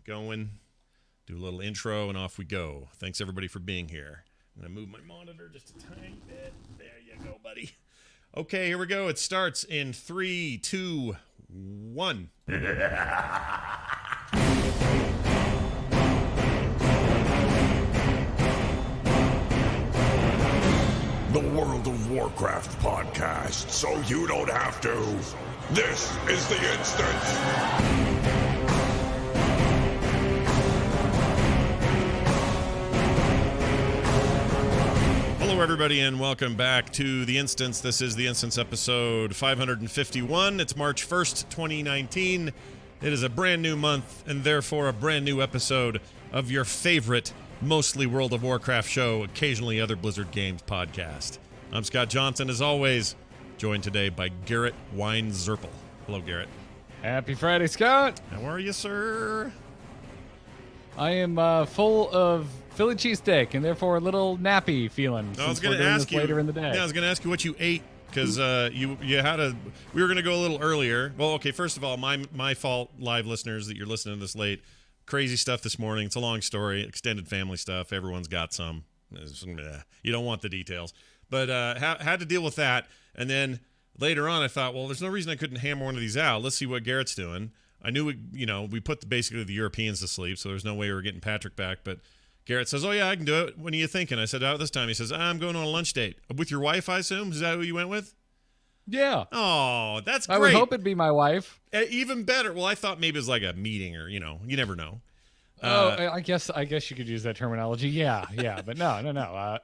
Going, do a little intro, and off we go. Thanks everybody for being here. I'm gonna move my monitor just a tiny bit. There you go, buddy. Okay, here we go. It starts in 3, 2, 1. The World of Warcraft podcast, so you don't have to. This is The Instance. Hello, everybody, and welcome back to The Instance. This is The Instance episode 551. It's March 1st, 2019. It is a brand new month, and therefore a brand new episode of your favorite, mostly World of Warcraft show, occasionally other Blizzard Games podcast. I'm Scott Johnson, as always, joined today by Garrett Wine-Zerpel. Hello, Garrett. Happy Friday, Scott. How are you, sir? I am full of Philly cheesesteak and therefore a little nappy feeling. I was going to ask you later in the day. Yeah, I was going to ask you what you ate because you had a. We were going to go a little earlier. Well, okay. First of all, my fault, live listeners, that you're listening to this late. Crazy stuff this morning. It's a long story. Extended family stuff. Everyone's got some. You don't want the details, but had to deal with that. And then later on, I thought, well, there's no reason I couldn't hammer one of these out. Let's see what Garrett's doing. I knew we put basically the Europeans to sleep, so there's no way we were getting Patrick back. But Garrett says, "Oh yeah, I can do it. When are you thinking?" I said, "Out this time." He says, "I'm going on a lunch date with your wife, I assume. Is that who you went with?" Yeah. Oh, that's great. I would hope it'd be my wife. Even better. Well, I thought maybe it was like a meeting or, you never know. I guess you could use that terminology. Yeah, but no.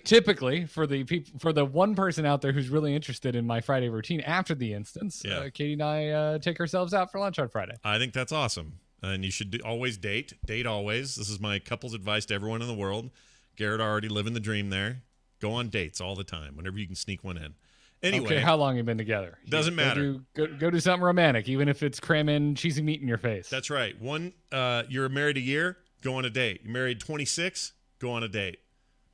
Typically, for the one person out there who's really interested in my Friday routine after the instance, Katie and I take ourselves out for lunch on Friday. I think that's awesome. And you should always date always. This is my couple's advice to everyone in the world. Garrett already living the dream there. Go on dates all the time, whenever you can sneak one in. Anyway, okay, how long you been together? Doesn't matter. Go do something romantic, even if it's cramming cheesy meat in your face. That's right. You're married a year, go on a date. You're married 26, go on a date.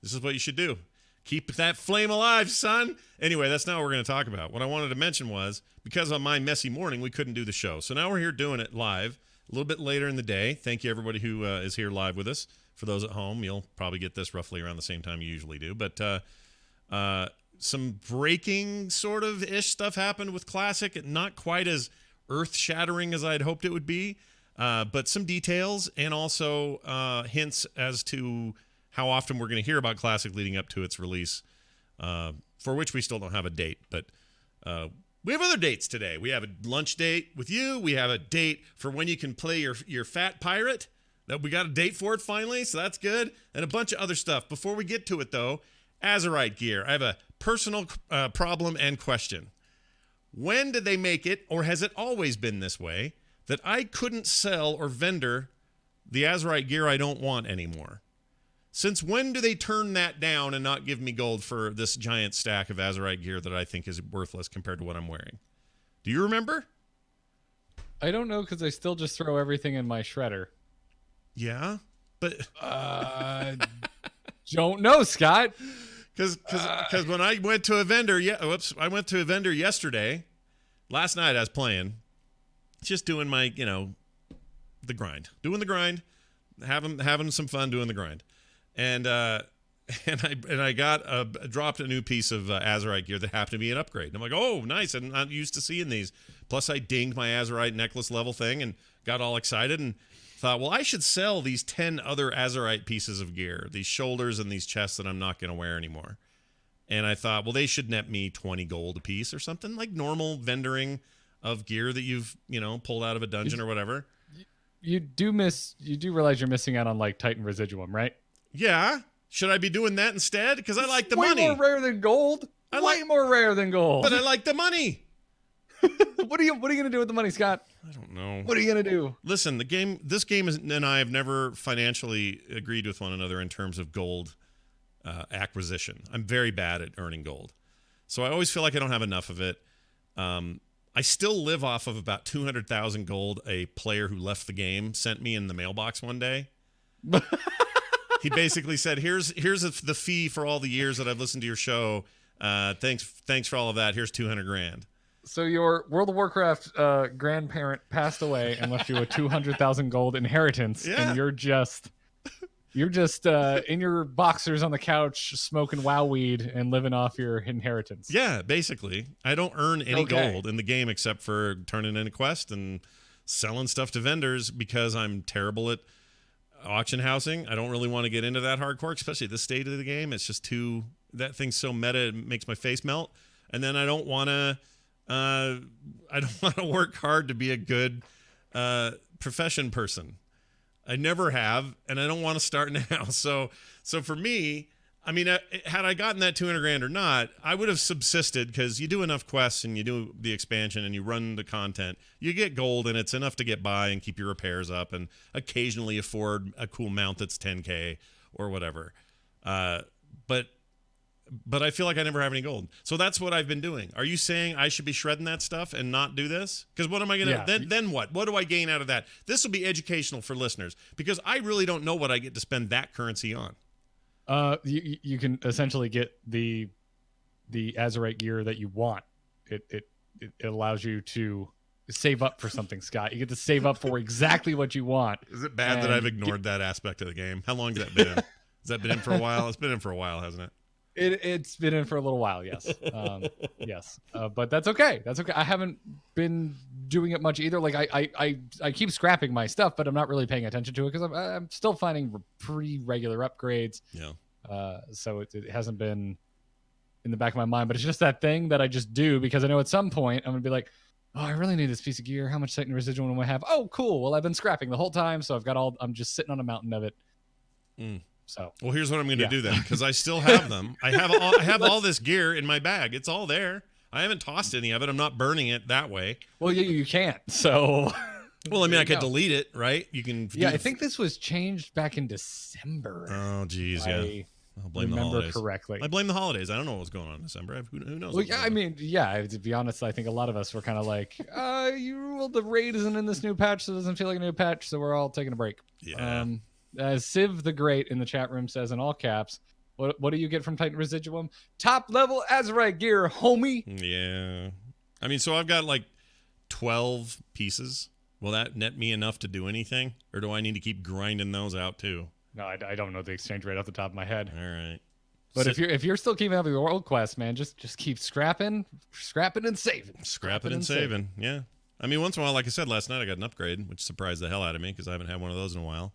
This is what you should do. Keep that flame alive, son. Anyway, that's not what we're going to talk about. What I wanted to mention was, because on my messy morning, we couldn't do the show. So now we're here doing it live a little bit later in the day. Thank you, everybody who is here live with us. For those at home, you'll probably get this roughly around the same time you usually do. But some breaking sort of ish stuff happened with Classic. Not quite as earth-shattering as I'd hoped it would be, but some details and also hints as to how often we're going to hear about Classic leading up to its release, for which we still don't have a date. But we have other dates today. We have a lunch date with you. We have a date for when you can play your Fat Pirate. That we got a date for it finally, so that's good. And a bunch of other stuff. Before we get to it, though, Azerite gear. I have a personal problem and question. When did they make it, or has it always been this way, that I couldn't sell or vendor the Azerite gear I don't want anymore? Since when do they turn that down and not give me gold for this giant stack of Azerite gear that I think is worthless compared to what I'm wearing? Do you remember? I don't know, because I still just throw everything in my shredder. Yeah, but don't know, Scott. Because when I went to a vendor, I went to a vendor yesterday. Last night I was playing, just doing my, the grind, having some fun doing the grind, and I dropped a new piece of Azerite gear that happened to be an upgrade. And I'm like, oh, nice! I'm not used to seeing these. Plus, I dinged my Azerite necklace level thing and got all excited and thought, well, I should sell these 10 other Azerite pieces of gear, these shoulders and these chests that I'm not going to wear anymore. And I thought, well, they should net me 20 gold a piece or something, like normal vendoring of gear that you've, pulled out of a dungeon or whatever. You do realize you're missing out on like Titan Residuum, right? Yeah. Should I be doing that instead? Because I like the money. Way more rare than gold. Way more rare than gold. But I like the money. What are you going to do with the money, Scott? I don't know. What are you going to do? Listen, this game and I have never financially agreed with one another in terms of gold acquisition. I'm very bad at earning gold. So I always feel like I don't have enough of it. I still live off of about 200,000 gold a player who left the game sent me in the mailbox one day. He basically said, here's the fee for all the years that I've listened to your show. Thanks for all of that. Here's 200 grand. So your World of Warcraft grandparent passed away and left you a 200,000 gold inheritance, Yeah. and you're just in your boxers on the couch smoking WoW weed and living off your inheritance. Yeah, basically. I don't earn any Okay. gold in the game except for turning in a quest and selling stuff to vendors because I'm terrible at auction housing. I don't really want to get into that hardcore, especially at this state of the game. It's just that thing's so meta, it makes my face melt. And then I don't want to work hard to be a good profession person. I never have, and I don't want to start now. So for me, I mean, had I gotten that 200 grand or not, I would have subsisted, because you do enough quests and you do the expansion and you run the content, you get gold, and it's enough to get by and keep your repairs up and occasionally afford a cool mount that's 10K or whatever. But I feel like I never have any gold. So that's what I've been doing. Are you saying I should be shredding that stuff and not do this? Because what am I going to... Yeah. Then what? What do I gain out of that? This will be educational for listeners, because I really don't know what I get to spend that currency on. You can essentially get the Azerite gear that you want. It allows you to save up for something, Scott. You get to save up for exactly what you want. Is it bad that I've ignored that aspect of the game? How long has that been in? Has that been in for a while? It's been in for a while, hasn't it? It's been in for a little while, yes. Yes. But that's okay. That's okay. I haven't been doing it much either. Like I keep scrapping my stuff, but I'm not really paying attention to it because I'm still finding pretty regular upgrades. Yeah. So it hasn't been in the back of my mind, but it's just that thing that I just do because I know at some point I'm gonna be like, oh, I really need this piece of gear. How much Titan residual do I have? Oh, cool. Well, I've been scrapping the whole time, so I'm just sitting on a mountain of it. So, well, here's what I'm going to do then, because I still have them. I have all this gear in my bag. It's all there. I haven't tossed any of it. I'm not burning it that way. Well, you can't. So, well, I mean, I could delete it, right? You can. I think this was changed back in December. Oh, geez, yeah. I'll blame the remember holidays. Correctly. I blame the holidays. I don't know what was going on in December. Who knows? Well, yeah, I mean, to be honest, I think a lot of us were kind of like, the raid isn't in this new patch, so it doesn't feel like a new patch, so we're all taking a break. Yeah. As Civ the Great in the chat room says in all caps, what do you get from Titan Residuum? Top level Azerite gear, homie. Yeah. I mean, so I've got like 12 pieces. Will that net me enough to do anything? Or do I need to keep grinding those out too? No, I don't know the exchange rate off the top of my head. All right. But if you're still keeping up with your world quest, man, just keep scrapping and saving. Scrapping and saving. Yeah. I mean, once in a while, like I said last night, I got an upgrade, which surprised the hell out of me because I haven't had one of those in a while.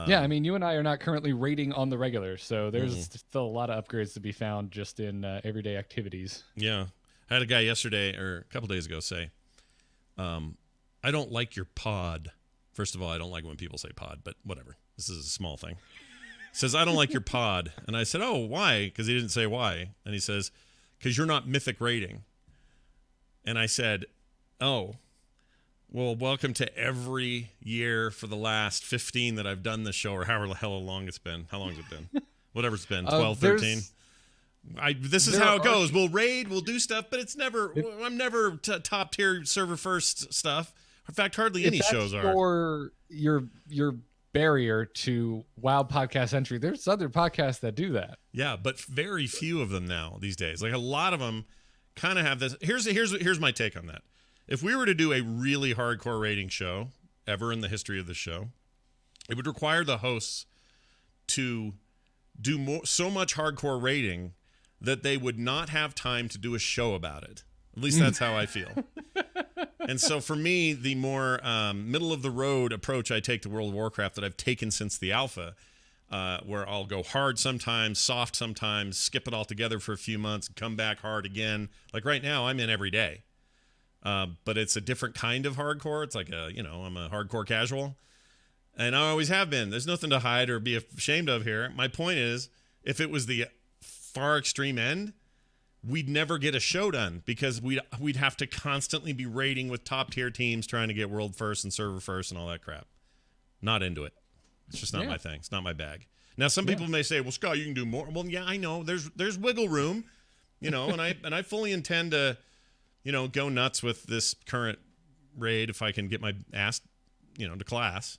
Yeah, I mean, you and I are not currently raiding on the regular, so there's still a lot of upgrades to be found just in everyday activities. Yeah. I had a guy yesterday or a couple days ago say, I don't like your pod. First of all, I don't like when people say pod, but whatever. This is a small thing. He says, I don't like your pod. And I said, oh, why? Because he didn't say why. And he says, because you're not mythic rating. And I said, oh, well, welcome to every year for the last 15 that I've done this show, or however the hell long it's been. How long has it been? Whatever it's been, 12, 13. This is how it goes. We'll raid, we'll do stuff, but it's never, I'm never top tier server first stuff. In fact, hardly any shows are. Or your barrier to WoW podcast entry, there's other podcasts that do that. Yeah, but very few of them now these days. Like a lot of them kind of have this. Here's my take on that. If we were to do a really hardcore rating show ever in the history of the show, it would require the hosts to do so much hardcore rating that they would not have time to do a show about it. At least that's how I feel. And so for me, the more middle of the road approach I take to World of Warcraft that I've taken since the alpha, where I'll go hard sometimes, soft sometimes, skip it all together for a few months, come back hard again. Like right now, I'm in every day. But it's a different kind of hardcore. It's like I'm a hardcore casual. And I always have been. There's nothing to hide or be ashamed of here. My point is, if it was the far extreme end, we'd never get a show done because we'd have to constantly be raiding with top tier teams trying to get world first and server first and all that crap. Not into it. It's just not my thing. It's not my bag. Now some people may say, "Well, Scott, you can do more." Well, yeah, I know. There's wiggle room, and I fully intend to, go nuts with this current raid if I can get my ass, to class.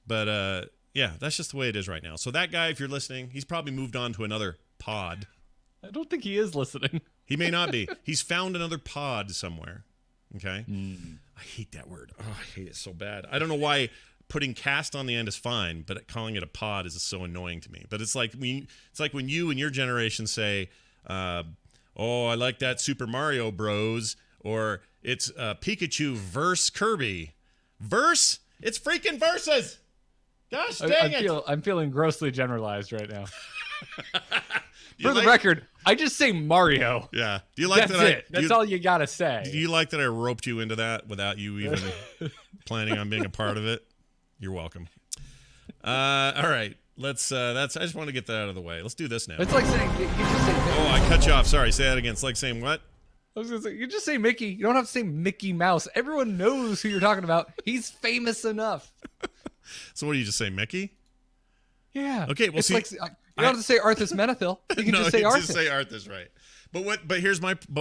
But yeah, that's just the way it is right now. So that guy, if you're listening, he's probably moved on to another pod. I don't think he is listening. He may not be. He's found another pod somewhere. Okay? I hate that word. Oh, I hate it so bad. I don't know why putting cast on the end is fine, but calling it a pod is so annoying to me. But it's like when you and your generation say, oh, I like that Super Mario Bros. Or it's Pikachu verse Kirby. Verse? It's freaking versus. Gosh dang it. I'm feeling grossly generalized right now. For the record, I just say Mario. Yeah. Do you like That's that? it. That's all you gotta say. Do you like that I roped you into that without you even planning on being a part of it? You're welcome. All right. Let's. I just want to get that out of the way. Let's do this now. It's like saying you just say. Oh, I cut you off. Sorry. Say that again. It's like saying what? I was gonna say you just say Mickey. You don't have to say Mickey Mouse. Everyone knows who you're talking about. He's famous enough. So what do you just say, Mickey? Yeah. Okay. Well, it's see, like, you don't have to say Arthas Menethil. You can just say Arthas. Just say Arthas, right? But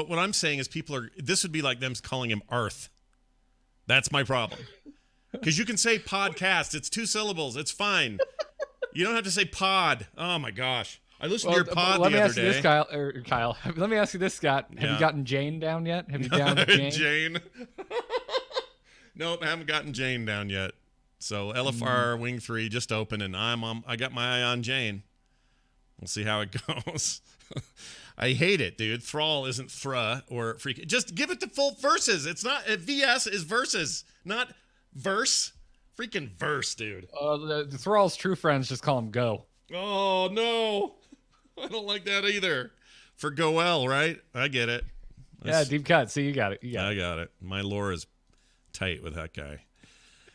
what I'm saying is this would be like them calling him Arth. That's my problem. Because you can say podcast. It's 2 syllables. It's fine. You don't have to say pod. Oh my gosh. I listened to your pod the other day. Let me ask you this, Kyle. Let me ask you this, Scott. Have you gotten Jane down yet? Have you down Jane? Jane. Nope, I haven't gotten Jane down yet. So LFR Wing 3 just opened, and I got my eye on Jane. We'll see how it goes. I hate it, dude. Thrall isn't thra or freak. Just give it the full verses. It's not VS is verses, not verse. Freaking verse, dude. The Thrall's true friends just call him Go. Oh no, I don't like that either. For Goel, right? I get it. Yeah, deep cut. See, you got it. I got it. My lore is tight with that guy.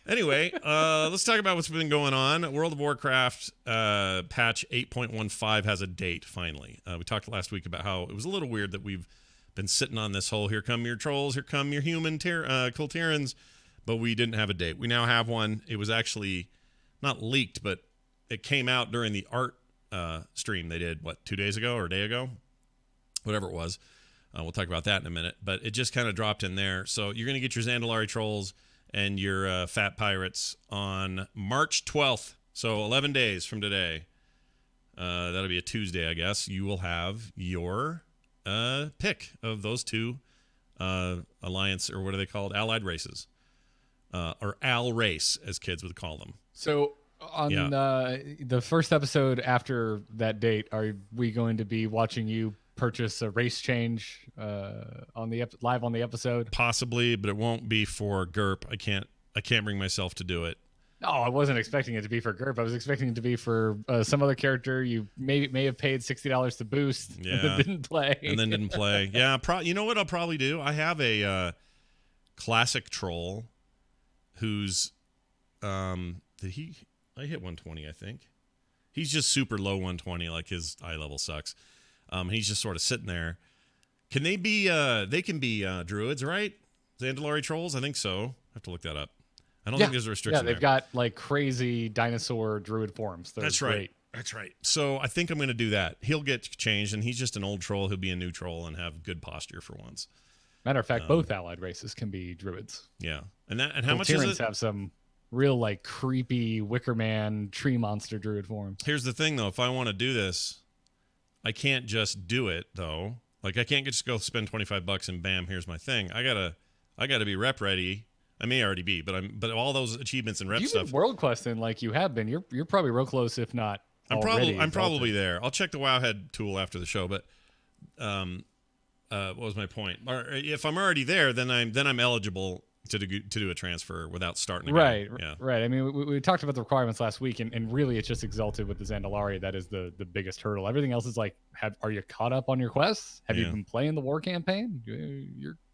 Anyway, let's talk about what's been going on. World of Warcraft patch 8.15 has a date, finally. We talked last week about how it was a little weird that we've been sitting on this whole, here come your trolls, here come your human Kultirans, but we didn't have a date. We now have one. It was actually not leaked, but it came out during the art stream they did, 2 days ago or a day ago? Whatever it was. We'll talk about that in a minute. But it just kind of dropped in there. So you're going to get your Zandalari trolls and your fat pirates on March 12th. So 11 days from today. That'll be a Tuesday, I guess. You will have your pick of those 2 alliance, or what are they called? Allied races. Or Al race, as kids would call them. So on the first episode after that date, are we going to be watching you purchase a race change on the live on the episode? Possibly, but it won't be for GURP. I can't bring myself to do it. No, I wasn't expecting it to be for GURP. I was expecting it to be for some other character you may have paid $60 to boost and then didn't play. Yeah, you know what I'll probably do? I have a classic troll who's I hit 120, I think. He's just super low 120, like his eye level sucks. He's just sort of sitting there. Can they be they can be druids, right? Zandalari trolls? I think so. I have to look that up. I don't think there's a restriction. Yeah, they've got like crazy dinosaur druid forms. That's right. That's right. So I think I'm going to do that. He'll get changed, and he's just an old troll. He'll be a new troll and have good posture for once. Matter of fact, both allied races can be druids. Yeah, and how much is it? Have some real like creepy Wicker Man tree monster druid forms. Here's the thing, though. If I want to do this, I can't just do it though. Like I can't just go spend $25 and bam, here's my thing. I gotta be rep ready. I may already be, but all those achievements and rep You've stuff. Been world questing like you have been. You're probably real close, if not. I'm probably there. I'll check the Wowhead tool after the show, but what was my point? If I'm already there, then I'm eligible to do a transfer without starting again. Right. Yeah. Right. I mean, we talked about the requirements last week, and really it's just Exalted with the Zandalari. That is the biggest hurdle. Everything else is like, are you caught up on your quests? Have you been playing the war campaign?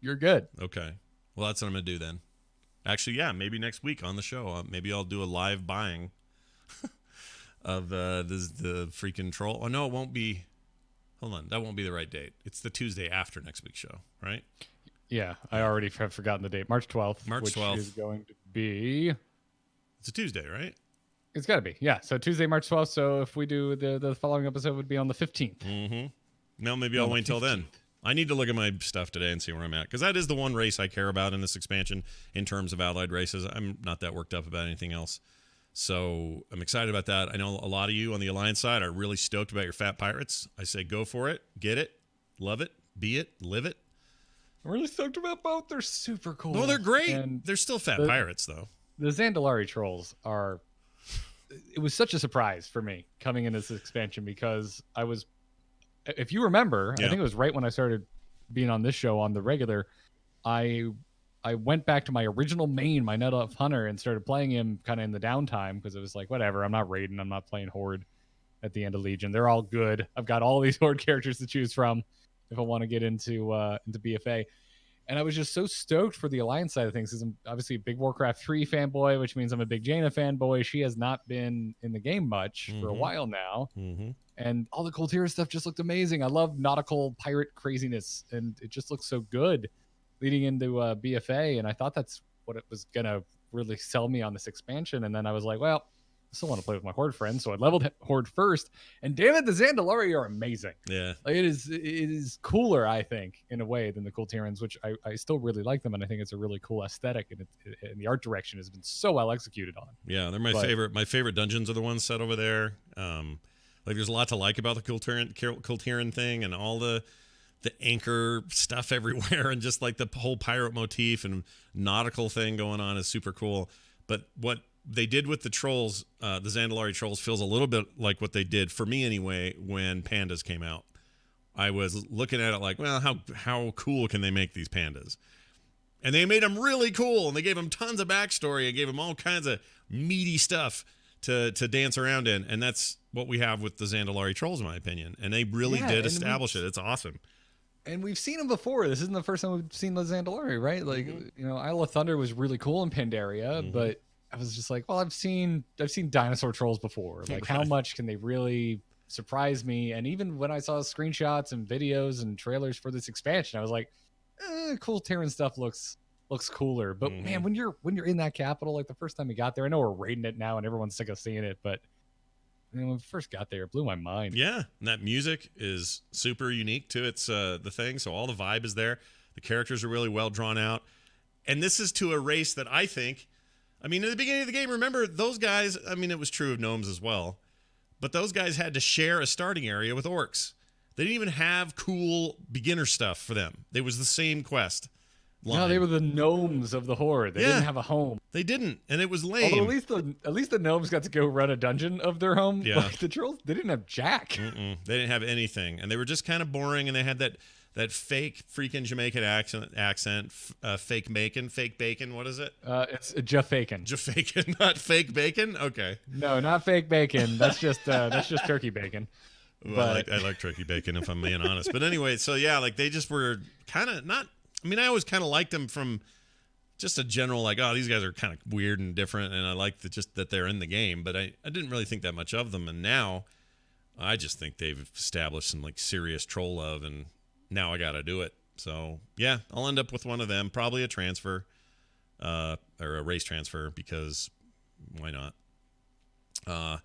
You're good. Okay. Well, that's what I'm gonna do then. Actually, yeah, maybe next week on the show, maybe I'll do a live buying of the freaking troll. Oh no, it won't be. Hold on, that won't be the right date. It's the Tuesday after next week's show, right? Yeah, I already have forgotten the date. March 12th. March 12th is going to be. It's a Tuesday, right? It's got to be. Yeah, so Tuesday, March 12th. So if we do the following episode, would be on the 15th. Mm-hmm. Now maybe I'll wait until then. I need to look at my stuff today and see where I'm at, because that is the one race I care about in this expansion in terms of allied races. I'm not that worked up about anything else. So I'm excited about that. I know a lot of you on the Alliance side are really stoked about your fat pirates. I say go for it. Get it. Love it. be it, live it. I'm really stoked about both. They're super cool. No, they're great. And they're still fat pirates, though. The Zandalari trolls are. It was such a surprise for me coming into this expansion because I was, if you remember, I think it was right when I started being on this show on the regular. I went back to my original main, my Night Elf Hunter, and started playing him kind of in the downtime because it was like, whatever, I'm not raiding, I'm not playing Horde at the end of Legion. They're all good. I've got all these Horde characters to choose from if I want to get into BFA. And I was just so stoked for the Alliance side of things because I'm obviously a big Warcraft 3 fanboy, which means I'm a big Jaina fanboy. She has not been in the game much for a while now. And all the Kul Tiran stuff just looked amazing. I love nautical pirate craziness, and it just looks so good leading into BFA. And I thought that's what it was going to really sell me on this expansion. And then I was like, well, I still want to play with my Horde friends, so I leveled Horde first. And damn it, the Zandalari are amazing. Yeah, like it is cooler, I think, in a way than the Kul Tirans, which I still really like them, and I think it's a really cool aesthetic, and the art direction has been so well executed on. Yeah, they're my favorite. My favorite dungeons are the ones set over there. Like there's a lot to like about the Kul Tiran thing, and all the anchor stuff everywhere, and just like the whole pirate motif and nautical thing going on is super cool. But what they did with the trolls, the Zandalari trolls, feels a little bit like what they did, for me anyway, when pandas came out. I was looking at it like, well, how cool can they make these pandas? And they made them really cool, and they gave them tons of backstory and gave them all kinds of meaty stuff to dance around in. And that's what we have with the Zandalari trolls, in my opinion. And they really did establish it. It's awesome. And we've seen them before. This isn't the first time we've seen the Zandalari, right? Like, Isle of Thunder was really cool in Pandaria, but I was just like, well, I've seen dinosaur trolls before. Like, how much can they really surprise me? And even when I saw screenshots and videos and trailers for this expansion, I was like, Kul Tiran stuff looks cooler. But man, when you're in that capital, like the first time we got there, I know we're raiding it now and everyone's sick of seeing it, but when we first got there, it blew my mind. Yeah, and that music is super unique to its the thing. So all the vibe is there. The characters are really well drawn out, and this is to a race that I think. I mean, in the beginning of the game, remember those guys? I mean, it was true of gnomes as well, but those guys had to share a starting area with orcs. They didn't even have cool beginner stuff for them. It was the same quest line. No, they were the gnomes of the Horde. They didn't have a home. They didn't, and it was lame. Although at least the gnomes got to go run a dungeon of their home. Yeah. Like the trolls, they didn't have jack. They didn't have anything, and they were just kind of boring. And they had that fake freaking Jamaican accent, fake bacon. What is it? It's Jaffakin. Jaffakin, not fake bacon. Okay. No, not fake bacon. That's just turkey bacon. Well, I like turkey bacon, if I'm being honest. But anyway, so yeah, like they just were kind of not. I mean, I always kind of liked them from just a general like, oh, these guys are kind of weird and different, and I like just that they're in the game. But I didn't really think that much of them, and now I just think they've established some like serious troll love, and now I got to do it. So yeah, I'll end up with one of them, probably a transfer, or a race transfer, because why not?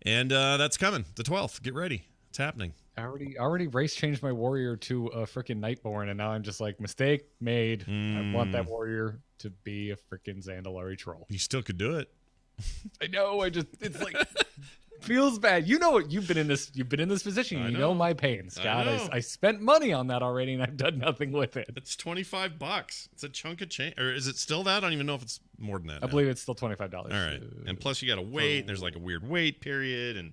And that's coming the 12th. Get ready. It's happening. I already race changed my warrior to a freaking Nightborn, and now I'm just like, mistake made. I want that warrior to be a freaking Zandalari troll. You still could do it. I know. It's like feels bad. You know what? You've been in this position. You know my pain, Scott. I spent money on that already, and I've done nothing with it. It's $25. It's a chunk of change. Or is it still that? I don't even know if it's more than that. I believe it's still $25. All right. And plus you got to wait. And there's like a weird wait period, and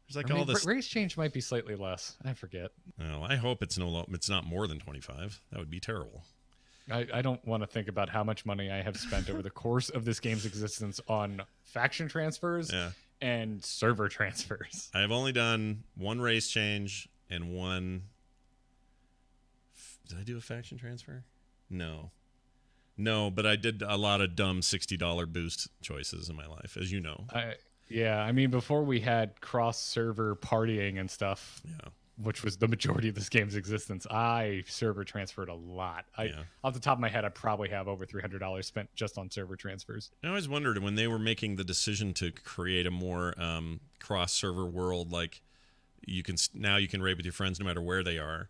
there's like all this. Race change might be slightly less. I forget. Well, I hope it's not more than 25. That would be terrible. I don't want to think about how much money I have spent over the course of this game's existence on faction transfers and server transfers. I have only done one race change and one. Did I do a faction transfer? No, but I did a lot of dumb $60 boost choices in my life, as you know. I mean, before we had cross-server partying and stuff, which was the majority of this game's existence, I server transferred a lot. Off the top of my head, I probably have over $300 spent just on server transfers. I always wondered when they were making the decision to create a more cross-server world, like you can raid with your friends no matter where they are,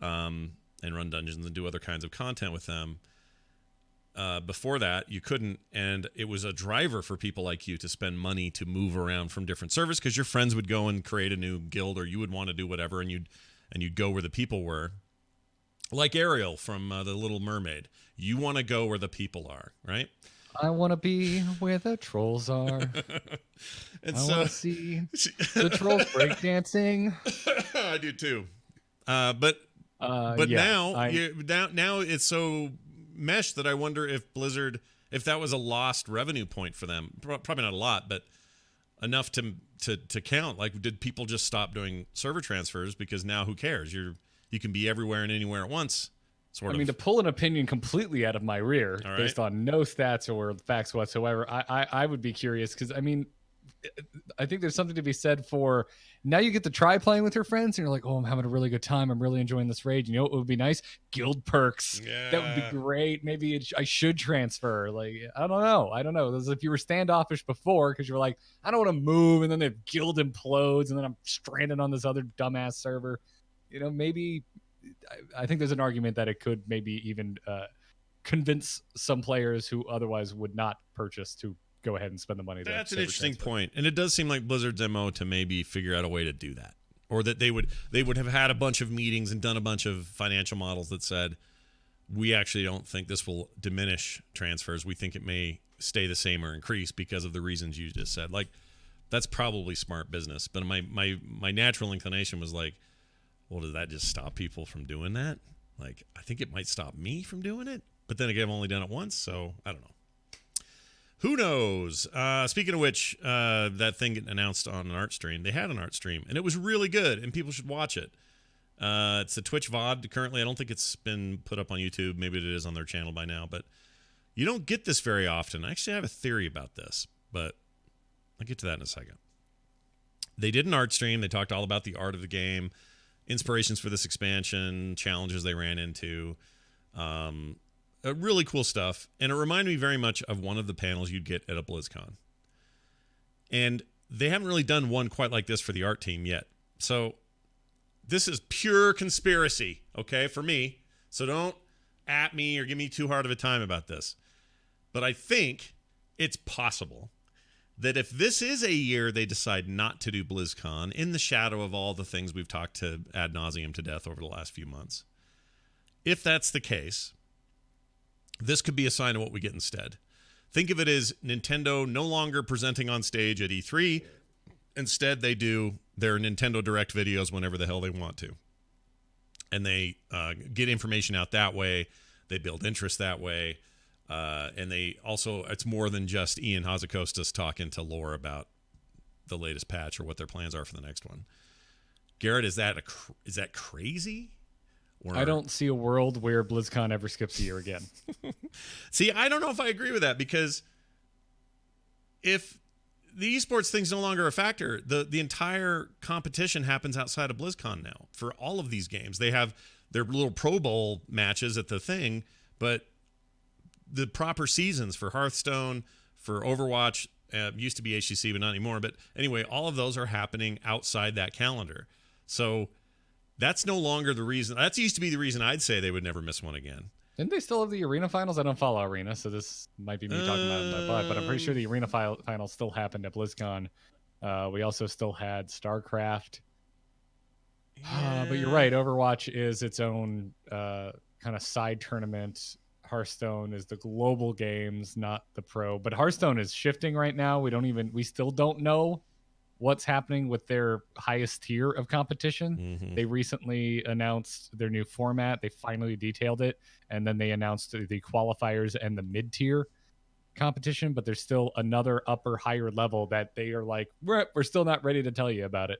and run dungeons and do other kinds of content with them. Before that, you couldn't, and it was a driver for people like you to spend money to move around from different servers, because your friends would go and create a new guild, or you would want to do whatever, and you'd go where the people were. Like Ariel from The Little Mermaid. You want to go where the people are, right? I want to be where the trolls are. And I want to see the trolls breakdancing. I do too. But now it's so meshed that I wonder if Blizzard, if that was a lost revenue point for them. Probably not a lot, but enough to count. Like, did people just stop doing server transfers because now who cares? You can be everywhere and anywhere at once. I mean, to pull an opinion completely out of my rear based on no stats or facts whatsoever, I would be curious because, I mean, I think there's something to be said for now you get to try playing with your friends and you're like, oh, I'm having a really good time. I'm really enjoying this raid. You know what would be nice? Guild perks. Yeah. That would be great. Maybe I should transfer. Like, I don't know. This is if you were standoffish before because you were like, I don't want to move. And then the guild implodes and then I'm stranded on this other dumbass server. You know, maybe I think there's an argument that it could maybe even convince some players who otherwise would not purchase to go ahead and spend the money. That's an interesting point. And it does seem like Blizzard's MO to maybe figure out a way to do that. Or that they would have had a bunch of meetings and done a bunch of financial models that said, we actually don't think this will diminish transfers. We think it may stay the same or increase because of the reasons you just said. Like, that's probably smart business. But my natural inclination was like, well, does that just stop people from doing that? Like, I think it might stop me from doing it. But then again, I've only done it once, so I don't know. Who knows? Speaking of which, that thing getting announced on an art stream. They had an art stream, and it was really good, and people should watch it. It's a Twitch VOD currently. I don't think it's been put up on YouTube. Maybe it is on their channel by now, but you don't get this very often. Actually, I have a theory about this, but I'll get to that in a second. They did an art stream. They talked all about the art of the game, inspirations for this expansion, challenges they ran into, really cool stuff. And it reminded me very much of one of the panels you'd get at a BlizzCon. And they haven't really done one quite like this for the art team yet. So this is pure conspiracy, okay, for me. So don't at me or give me too hard of a time about this. But I think it's possible that if this is a year they decide not to do BlizzCon in the shadow of all the things we've talked to ad nauseum to death over the last few months, if that's the case, this could be a sign of what we get instead. Think of it as Nintendo no longer presenting on stage at E3. Instead, they do their Nintendo Direct videos whenever the hell they want to. And they get information out that way. They build interest that way. And they also, it's more than just Ian Hazzikostas talking to Lore about the latest patch or what their plans are for the next one. Garrett, is that crazy? Or... I don't see a world where BlizzCon ever skips a year again. See, I don't know if I agree with that, because if the esports thing's no longer a factor, the entire competition happens outside of BlizzCon now for all of these games. They have their little Pro Bowl matches at the thing, but the proper seasons for Hearthstone, for Overwatch, used to be HCC, but not anymore. But anyway, all of those are happening outside that calendar. So that's no longer the reason. That used to be the reason I'd say they would never miss one again. Didn't they still have the Arena Finals? I don't follow Arena, so this might be me talking about it in my butt, but I'm pretty sure the Arena Finals still happened at BlizzCon. We also still had StarCraft. Yeah. But you're right, Overwatch is its own kind of side tournament. Hearthstone is the global games, not the pro. But Hearthstone is shifting right now. We still don't know what's happening with their highest tier of competition. Mm-hmm. They recently announced their new format. They finally detailed it. And then they announced the qualifiers and the mid-tier competition. But there's still another upper, higher level that they are like, we're still not ready to tell you about it.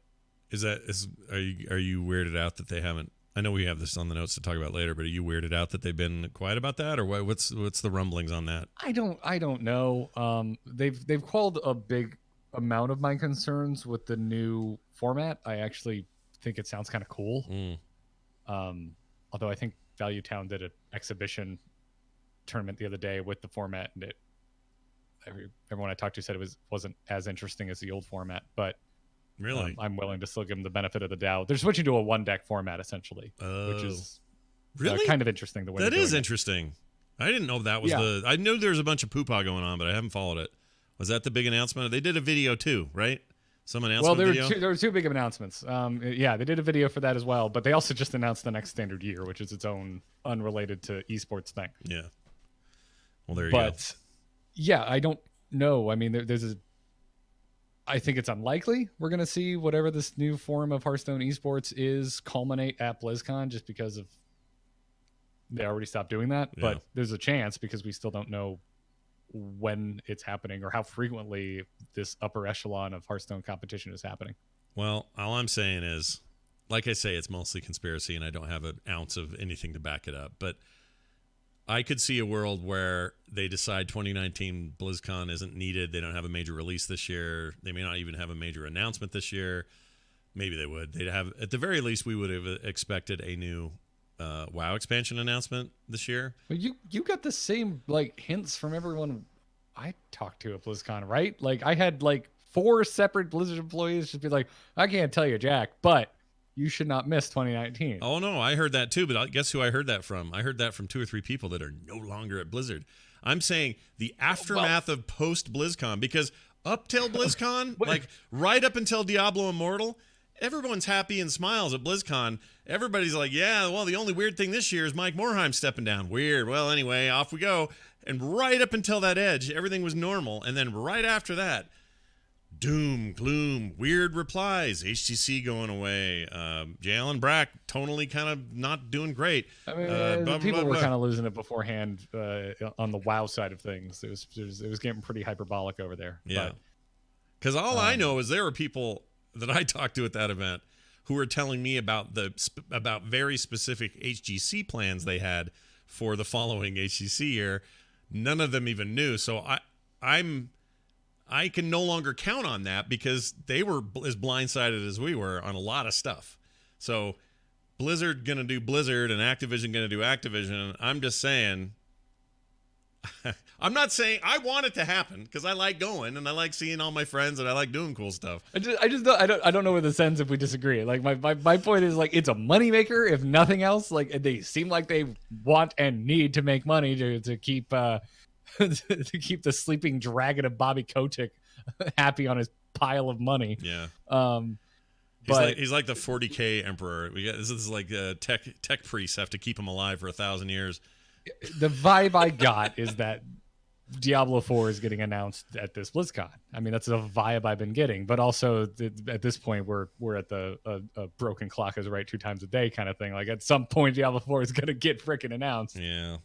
Are you weirded out that they haven't? I know we have this on the notes to talk about later, but are you weirded out that they've been quiet about that, or what's the rumblings on that? I don't know. They've quelled a big amount of my concerns with the new format. I actually think it sounds kind of cool. Although I think Value Town did an exhibition tournament the other day with the format, and everyone I talked to said it wasn't as interesting as the old format, but. Really? I'm willing to still give them the benefit of the doubt. They're switching to a one-deck format, essentially, which is really kind of interesting. The way that is interesting. I didn't know that was I knew there was a bunch of poopah going on, but I haven't followed it. Was that the big announcement? They did a video too, right? Some announcement video? There were two big announcements. Yeah, they did a video for that as well, but they also just announced the next standard year, which is its own unrelated to esports thing. Yeah. Well, there you go. But yeah, I don't know. I mean, I think it's unlikely we're going to see whatever this new form of Hearthstone esports is culminate at BlizzCon, just because of they already stopped doing that. Yeah. But there's a chance, because we still don't know when it's happening or how frequently this upper echelon of Hearthstone competition is happening. Well, all I'm saying is, like I say, it's mostly conspiracy, and I don't have an ounce of anything to back it up. But I could see a world where they decide 2019 BlizzCon isn't needed. They don't have a major release this year. They may not even have a major announcement this year. Maybe they would. They'd have, at the very least, we would have expected a new WoW expansion announcement this year. Well, you got the same like hints from everyone I talked to at BlizzCon, right? Like I had like 4 separate Blizzard employees just be like, I can't tell you Jack, but you should not miss 2019. Oh no, I heard that too, but guess who I heard that from? I heard that from 2 or 3 people that are no longer at Blizzard. I'm saying the aftermath of post BlizzCon, because up till BlizzCon, like right up until Diablo Immortal, everyone's happy and smiles at BlizzCon. Everybody's like, yeah, well, the only weird thing this year is Mike Morhaime stepping down. Weird. Well, anyway, off we go. And right up until that edge, everything was normal. And then right after that, doom, gloom, weird replies, HTC going away, Jalen Brack tonally kind of not doing great. I mean, people were kind of losing it beforehand on the WoW side of things. It was getting pretty hyperbolic over there. Yeah. Because all I know is there were people that I talked to at that event who were telling me about about very specific HGC plans they had for the following HGC year. None of them even knew. So I can no longer count on that, because they were as blindsided as we were on a lot of stuff. So Blizzard going to do Blizzard and Activision going to do Activision. I'm just saying, I'm not saying I want it to happen, because I like going and I like seeing all my friends and I like doing cool stuff. I don't know where this ends if we disagree. Like my point is, like, it's a moneymaker if nothing else. Like they seem like they want and need to make money to keep to keep the sleeping dragon of Bobby Kotick happy on his pile of money. Yeah. But he's like the 40K emperor. This is like tech priests have to keep him alive for 1,000 years. The vibe I got is that Diablo 4 is getting announced at this BlizzCon. I mean, that's the vibe I've been getting. But also, at this point, we're at the broken clock is right 2 times a day kind of thing. Like, at some point, Diablo 4 is going to get freaking announced. Yeah.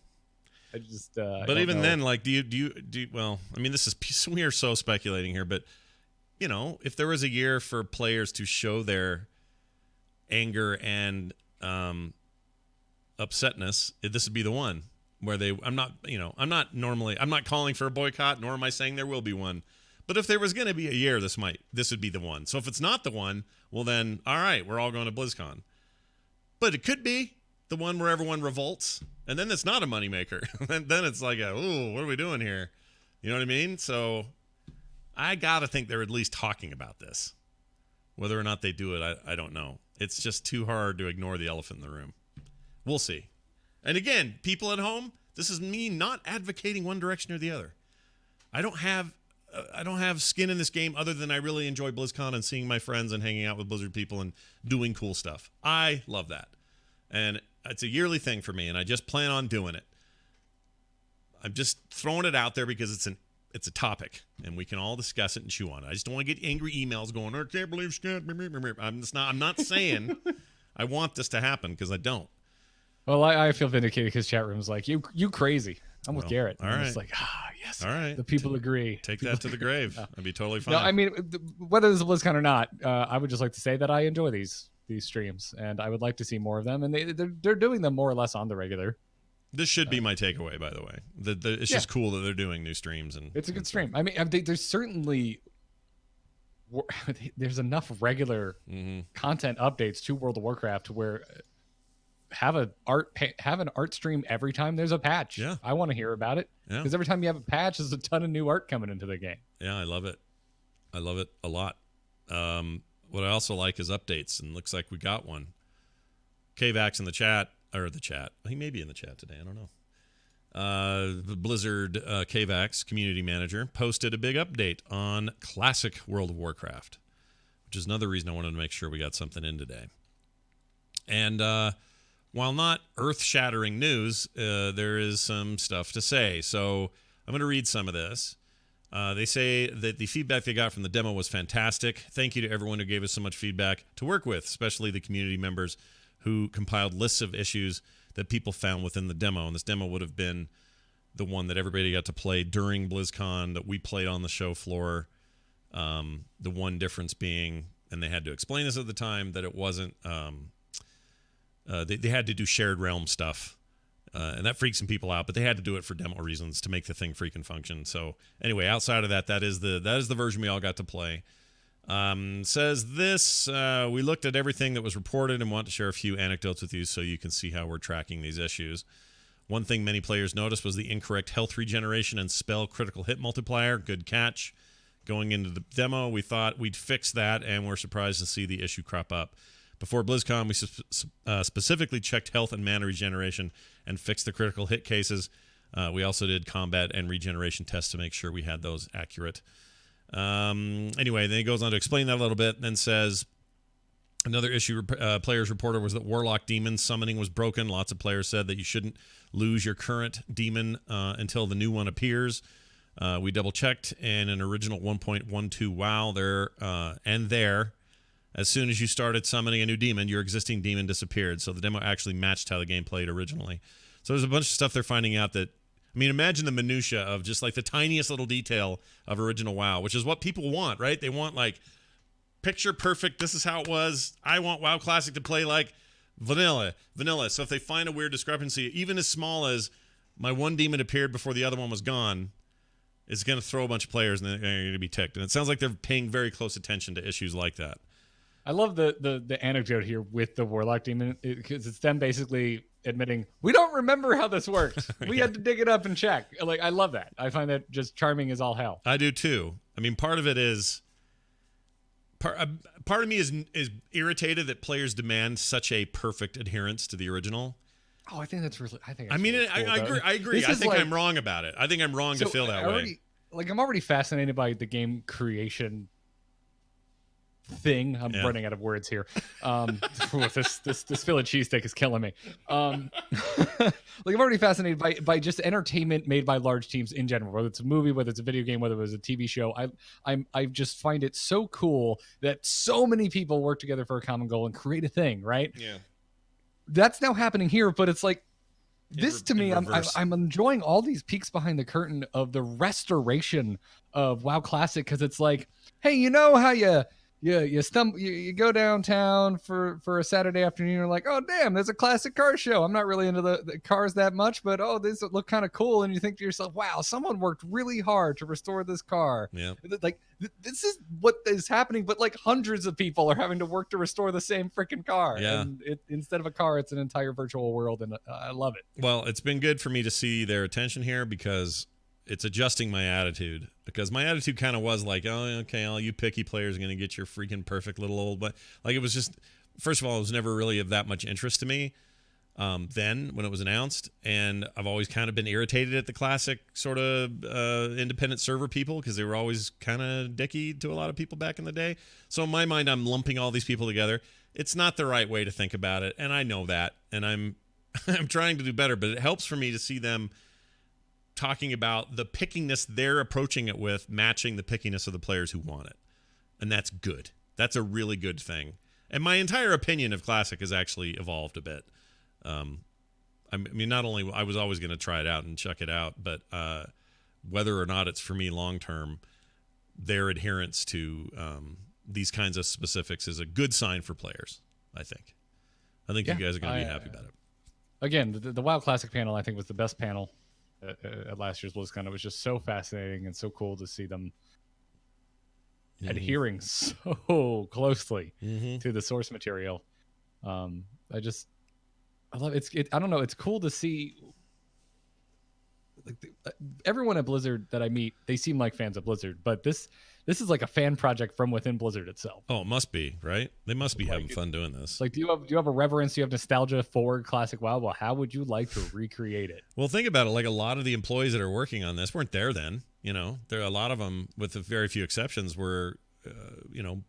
I just. But even then, like, do you? Well, I mean, we are so speculating here, but you know, if there was a year for players to show their anger and upsetness, this would be the one where I'm not calling for a boycott, nor am I saying there will be one. But if there was going to be a year, this would be the one. So if it's not the one, well then, all right, we're all going to BlizzCon. But it could be the one where everyone revolts, and then it's not a moneymaker. then it's like, ooh, what are we doing here? You know what I mean? So I got to think they're at least talking about this. Whether or not they do it, I don't know. It's just too hard to ignore the elephant in the room. We'll see. And again, people at home, this is me not advocating one direction or the other. I don't have skin in this game other than I really enjoy BlizzCon and seeing my friends and hanging out with Blizzard people and doing cool stuff. I love that. And it's a yearly thing for me, and I just plan on doing it. I'm just throwing it out there because it's a topic, and we can all discuss it and chew on it. I just don't want to get angry emails going, I can't believe Scott. I'm not saying I want this to happen, because I don't. Well, I feel vindicated because chat room's like, you crazy. I'm with Garrett. All right. It's like, yes. All right. The people agree. Take that to the grave. That'd be totally fine. No, I mean, whether this is BlizzCon or not, I would just like to say that I enjoy these streams, and I would like to see more of them. And they're doing them more or less on the regular. This should be my takeaway, by the way. It's just cool that they're doing new streams, and it's a good stream. I mean, there's certainly there's enough regular content updates to World of Warcraft where have an art stream every time there's a patch. Yeah, I want to hear about it, because every time you have a patch, there's a ton of new art coming into the game. Yeah, I love it. I love it a lot. What I also like is updates, and looks like we got one. KVax in the chat. He may be in the chat today. I don't know. The Blizzard KVax community manager posted a big update on Classic World of Warcraft. which is another reason I wanted to make sure we got something in today. And while not earth-shattering news, there is some stuff to say. So I'm going to read some of this. They say that the feedback they got from the demo was fantastic. Thank you to everyone who gave us so much feedback to work with, especially the community members who compiled lists of issues that people found within the demo. And this demo would have been the one that everybody got to play during BlizzCon, that we played on the show floor. The one difference being, and they had to explain this at the time, that it wasn't... They had to do shared realm stuff. And that freaks some people out, but they had to do it for demo reasons to make the thing freaking function. So anyway, outside of that, that is the version we all got to play. Says this, we looked at everything that was reported and want to share a few anecdotes with you so you can see how we're tracking these issues. One thing many players noticed was the incorrect health regeneration and spell critical hit multiplier. Good catch. Going into the demo, we thought we'd fix that, and we're surprised to see the issue crop up. Before BlizzCon, we specifically checked health and mana regeneration and fixed the critical hit cases. We also did combat and regeneration tests to make sure we had those accurate. Anyway, then he goes on to explain that a little bit, then says another issue players reported was that Warlock Demon summoning was broken. Lots of players said that you shouldn't lose your current demon until the new one appears. We double-checked, and an original 1.12 WoW there, as soon as you started summoning a new demon, your existing demon disappeared. So the demo actually matched how the game played originally. So there's a bunch of stuff they're finding out that, I mean, imagine the minutia of just like the tiniest little detail of original WoW, which is what people want, right? They want like picture perfect. This is how it was. I want WoW Classic to play like vanilla. So if they find a weird discrepancy, even as small as my one demon appeared before the other one was gone, it's going to throw a bunch of players and they're going to be ticked. And it sounds like they're paying very close attention to issues like that. I love the anecdote here with the Warlock Demon, because it's them basically admitting, we don't remember how this works. We had to dig it up and check. Like, I love that. I find that just charming as all hell. I do too. I mean, part of it is part of me is irritated that players demand such a perfect adherence to the original. Oh, I think that's really. I think. I mean, really cool, I agree. I think I'm wrong about it. I think I'm wrong to feel that way. Like, I'm already fascinated by the game creation thing. I'm running out of words here. This Philly cheesesteak is killing me. Like, I'm already fascinated by just entertainment made by large teams in general, whether it's a movie, whether it's a video game, whether it was a TV show. I just find it so cool that so many people work together for a common goal and create a thing, right? Yeah. That's now happening here, but it's like, this to me, I'm enjoying all these peeks behind the curtain of the restoration of WoW Classic, because it's like, hey, you know how you go downtown for a Saturday afternoon, you're like, oh damn, there's a classic car show. I'm not really into the cars that much, but oh, these look kind of cool, and you think to yourself, wow, someone worked really hard to restore this car. Yeah. Like, this is what is happening, but like hundreds of people are having to work to restore the same freaking car. Yeah. And instead of a car, it's an entire virtual world, and I love it. Well, it's been good for me to see their attention here, because it's adjusting my attitude, because my attitude kind of was like, oh, okay, all you picky players are going to get your freaking perfect little old, but like, it was just, first of all, it was never really of that much interest to me then when it was announced. And I've always kind of been irritated at the classic sort of independent server people, because they were always kind of dicky to a lot of people back in the day. So in my mind, I'm lumping all these people together. It's not the right way to think about it, and I know that, and I'm trying to do better, but it helps for me to see them talking about the pickiness they're approaching it with, matching the pickiness of the players who want it. And that's good. That's a really good thing. And my entire opinion of Classic has actually evolved a bit. I mean, not only I was always going to try it out and check it out, but whether or not it's for me long term, their adherence to these kinds of specifics is a good sign for players, I think. I think you guys are going to be happy about it. Again, the WoW Classic panel, I think, was the best panel at last year's BlizzCon. It was just so fascinating and so cool to see them adhering so closely to the source material. I love it. I don't know. It's cool to see. Like, everyone at Blizzard that I meet, they seem like fans of Blizzard, but this is like a fan project from within Blizzard itself. Oh, it must be, right? They must be having fun doing this. Like, do you have a reverence? Do you have nostalgia for Classic WoW? Well, how would you like to recreate it? Well, think about it. Like, a lot of the employees that are working on this weren't there then. You know, there are a lot of them, with a very few exceptions, were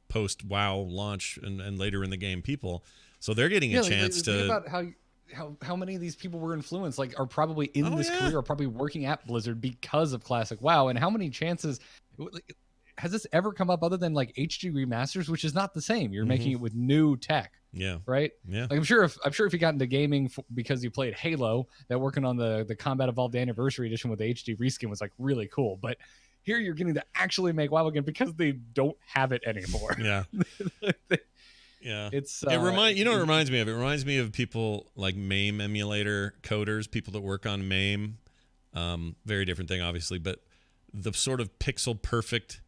post WoW launch and later in the game people. So they're getting a chance to. Think about how many of these people were influenced, like are probably in this career, are probably working at Blizzard because of Classic WoW, and how many chances has this ever come up other than like HG remasters, which is not the same. You're making it with new tech. Yeah. Right. Yeah. Like I'm sure if you got into gaming because you played Halo, that working on the Combat Evolved Anniversary Edition with the HD reskin was like really cool. But here you're getting to actually make WoW again because they don't have it anymore. Yeah. Yeah. It reminds me of? It reminds me of people like MAME emulator coders, people that work on MAME. Very different thing, obviously, but the sort of pixel perfect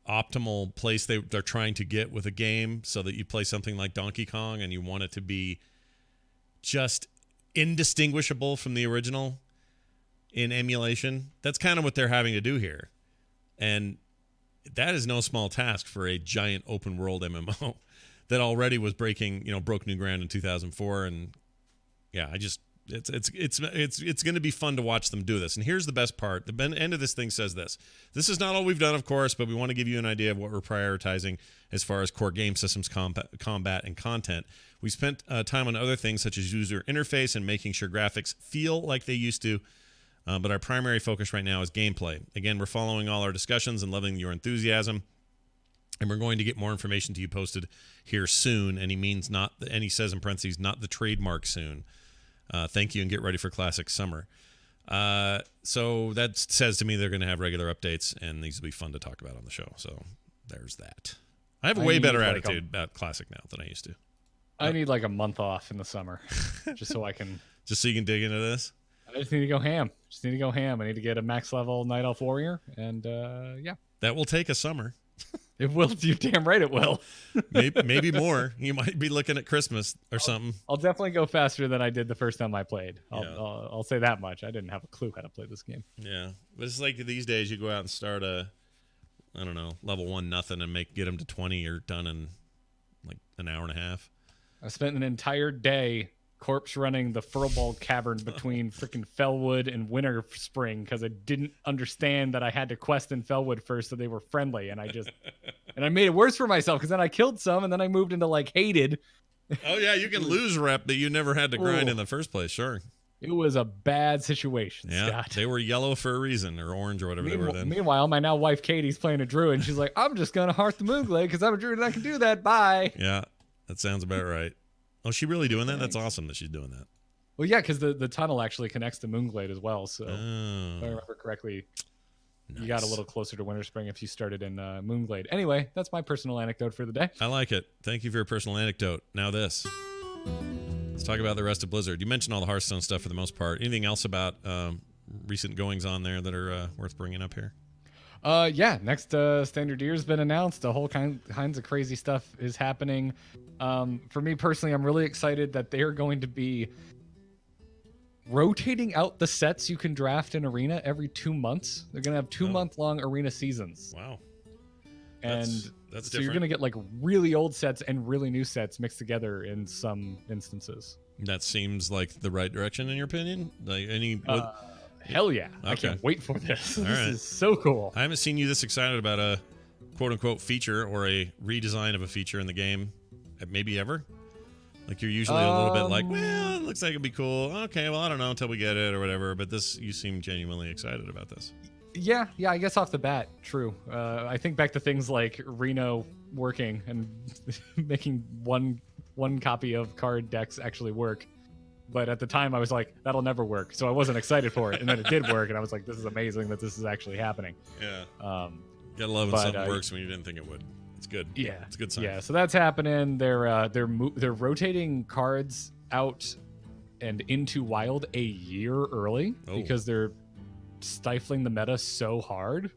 optimal place they're trying to get with a game so that you play something like Donkey Kong and you want it to be just indistinguishable from the original in emulation. That's kind of what they're having to do here. And that is no small task for a giant open world MMO that already was broke new ground in 2004. And yeah, it's going to be fun to watch them do this. And here's the best part. The end of this thing says this. This is not all we've done, of course, but we want to give you an idea of what we're prioritizing as far as core game systems, combat, and content. We spent time on other things such as user interface and making sure graphics feel like they used to. But our primary focus right now is gameplay. Again, we're following all our discussions and loving your enthusiasm. And we're going to get more information to you posted here soon. And he says in parentheses, not the trademark soon. Thank you, and get ready for Classic Summer. So that says to me they're going to have regular updates, and these will be fun to talk about on the show. So there's that. I have a way better attitude about Classic now than I used to. I need like a month off in the summer just so I can... Just so you can dig into this? I just need to go ham. I need to get a max level Night Elf Warrior, and yeah. That will take a summer. It will. You're damn right it will. maybe more. You might be looking at Christmas or something. I'll definitely go faster than I did the first time I played. I'll say that much. I didn't have a clue how to play this game. Yeah, but it's like these days you go out and start level 1 nothing and get them to 20. You're done in like an hour and a half. I spent an entire day corpse running the Furlball Cavern between freaking Fellwood and Winter Spring because I didn't understand that I had to quest in Fellwood first so they were friendly, and I made it worse for myself because then I killed some and then I moved into like hated. Oh yeah, you can lose rep that you never had to grind in the first place. Sure. It was a bad situation, Scott. They were yellow for a reason, or orange, or whatever they were then. Meanwhile, my now wife Katie's playing a druid, and she's like, I'm just going to hearth the Moonglade because I'm a druid and I can do that. Bye. Yeah, that sounds about right. Oh, is she really doing that? That's awesome that she's doing that. Well, yeah, because the tunnel actually connects to Moonglade as well. So if I remember correctly, nice. You got a little closer to Winter Spring if you started in Moonglade. Anyway, that's my personal anecdote for the day. I like it. Thank you for your personal anecdote. Now this. Let's talk about the rest of Blizzard. You mentioned all the Hearthstone stuff for the most part. Anything else about recent goings on there that are worth bringing up here? Yeah, next Standard Year's been announced. A whole kinds of crazy stuff is happening. For me personally, I'm really excited that they're going to be rotating out the sets you can draft in Arena every 2 months. They're going to have 2-month-long Arena seasons. Wow. And that's so you're going to get like really old sets and really new sets mixed together in some instances. That seems like the right direction in your opinion? Like hell yeah. Okay. I can't wait for this. All This right. is so cool. I haven't seen you this excited about a quote-unquote feature or a redesign of a feature in the game maybe ever. Like you're usually a little bit like, well, it looks like it'd be cool. Okay, well, I don't know until we get it or whatever. But you seem genuinely excited about this. Yeah, I guess off the bat, true. I think back to things like Reno working and making one copy of card decks actually work. But at the time, I was like, that'll never work. So I wasn't excited for it. And then it did work. And I was like, this is amazing that this is actually happening. Yeah. Gotta love when something works when you didn't think it would. It's good. Yeah. It's a good sign. Yeah, so that's happening. They're rotating cards out and into Wild a year early because they're stifling the meta so hard.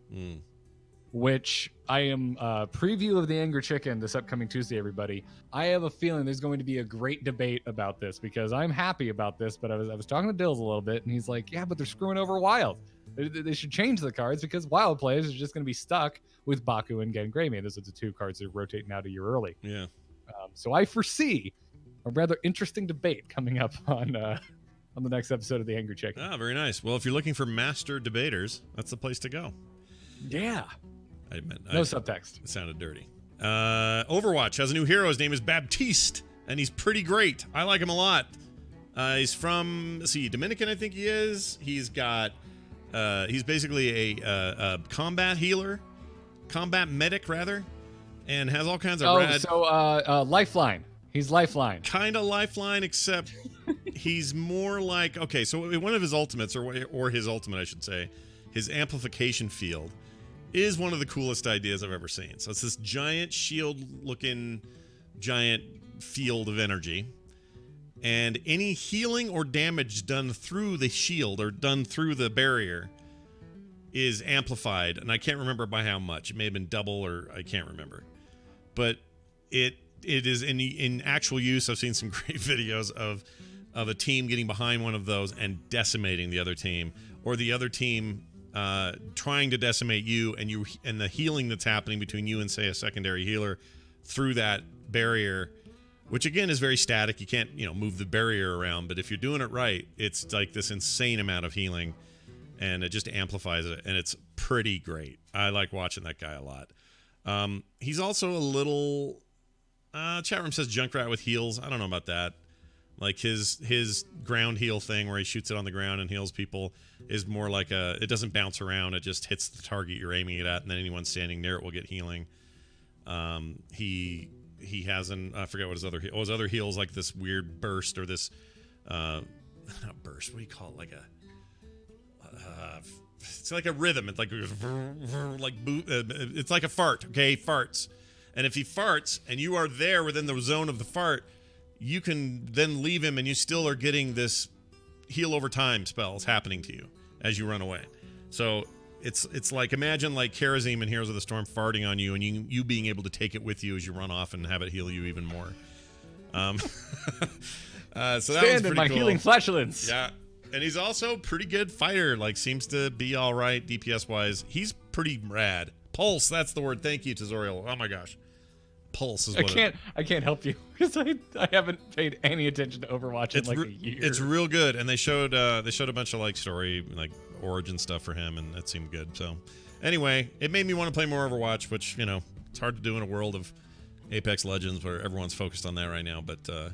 Which I am preview of the Angry Chicken this upcoming Tuesday, everybody. I have a feeling there's going to be a great debate about this because I'm happy about this, but I was talking to Dills a little bit, and he's like, yeah, but they're screwing over Wild. They should change the cards because Wild players are just going to be stuck with Baku and Gengremi. Those are the two cards that are rotating out a year early. Yeah. So I foresee a rather interesting debate coming up on the next episode of the Angry Chicken. Ah, very nice. Well, if you're looking for master debaters, that's the place to go. Yeah. No subtext. It sounded dirty. Overwatch has a new hero. His name is Baptiste, and he's pretty great. I like him a lot. He's from, Dominican, I think he is. He's basically a combat healer, combat medic, rather, and has all kinds of rad... Lifeline. He's Lifeline. Kind of Lifeline, except he's more like... Okay, so one of his ultimates, or his ultimate, I should say, his amplification field, is one of the coolest ideas I've ever seen. So it's this giant shield-looking giant field of energy, and any healing or damage done through the shield or done through the barrier is amplified, and I can't remember by how much. It may have been double, or I can't remember. But it is in actual use. I've seen some great videos of a team getting behind one of those and decimating the other team, or the other team trying to decimate you, and the healing that's happening between you and, say, a secondary healer through that barrier, which again is very static. You can't move the barrier around, but if you're doing it right, it's like this insane amount of healing, and it just amplifies it, and it's pretty great. I like watching that guy a lot. He's also a little chat room says Junkrat with heals. I don't know about that. Like his ground heal thing where he shoots it on the ground and heals people is more like it doesn't bounce around. It just hits the target you're aiming it at, and then anyone standing near it will get healing. He has I forget what his other heals, like this weird burst, or this not burst. What do you call it? Like it's like a rhythm. It's like it's like a fart. Okay, farts. And if he farts and you are there within the zone of the fart, you can then leave him, and you still are getting this heal over time spells happening to you as you run away. So it's like, imagine like Karazim in Heroes of the Storm farting on you, and you being able to take it with you as you run off and have it heal you even more. So that was pretty my cool. Healing flatulence. Yeah. And he's also pretty good fighter, like seems to be all right DPS wise. He's pretty rad. Pulse, that's the word. Thank you, Tazoriel. Oh my gosh. Pulse is what I can't help you because I haven't paid any attention to Overwatch in like a year. It's real good, and they showed a bunch of like story, like origin stuff for him, and that seemed good. So anyway, it made me want to play more Overwatch, which it's hard to do in a world of Apex Legends where everyone's focused on that right now. But I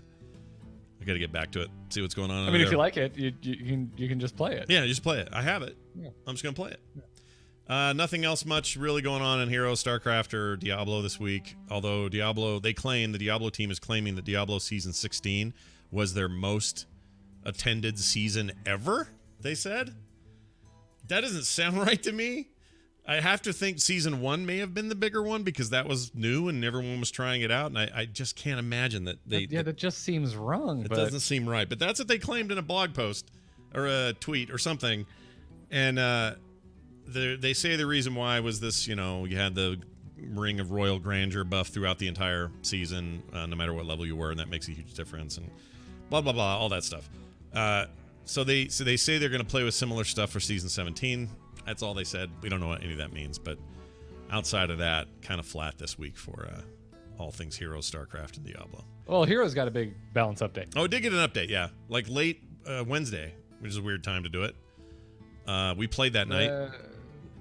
got to get back to it, see what's going on. I mean, if you like it, you can just play it. Yeah, just play it. I have it. Yeah. I'm just gonna play it. Yeah. Nothing else much really going on in Heroes, StarCraft, or Diablo this week. Although the Diablo team is claiming that Diablo Season 16 was their most attended season ever, they said. That doesn't sound right to me. I have to think Season 1 may have been the bigger one because that was new and everyone was trying it out, and I just can't imagine that they... that just seems wrong. It doesn't seem right, but that's what they claimed in a blog post or a tweet or something. And... They say the reason why was this, you had the Ring of Royal Grandeur buff throughout the entire season, no matter what level you were, and that makes a huge difference, and blah, blah, blah, all that stuff. So they say they're going to play with similar stuff for Season 17. That's all they said. We don't know what any of that means, but outside of that, kind of flat this week for all things Heroes, StarCraft, and Diablo. Well, Heroes got a big balance update. Oh, it did get an update, yeah. Like late Wednesday, which is a weird time to do it. We played that night.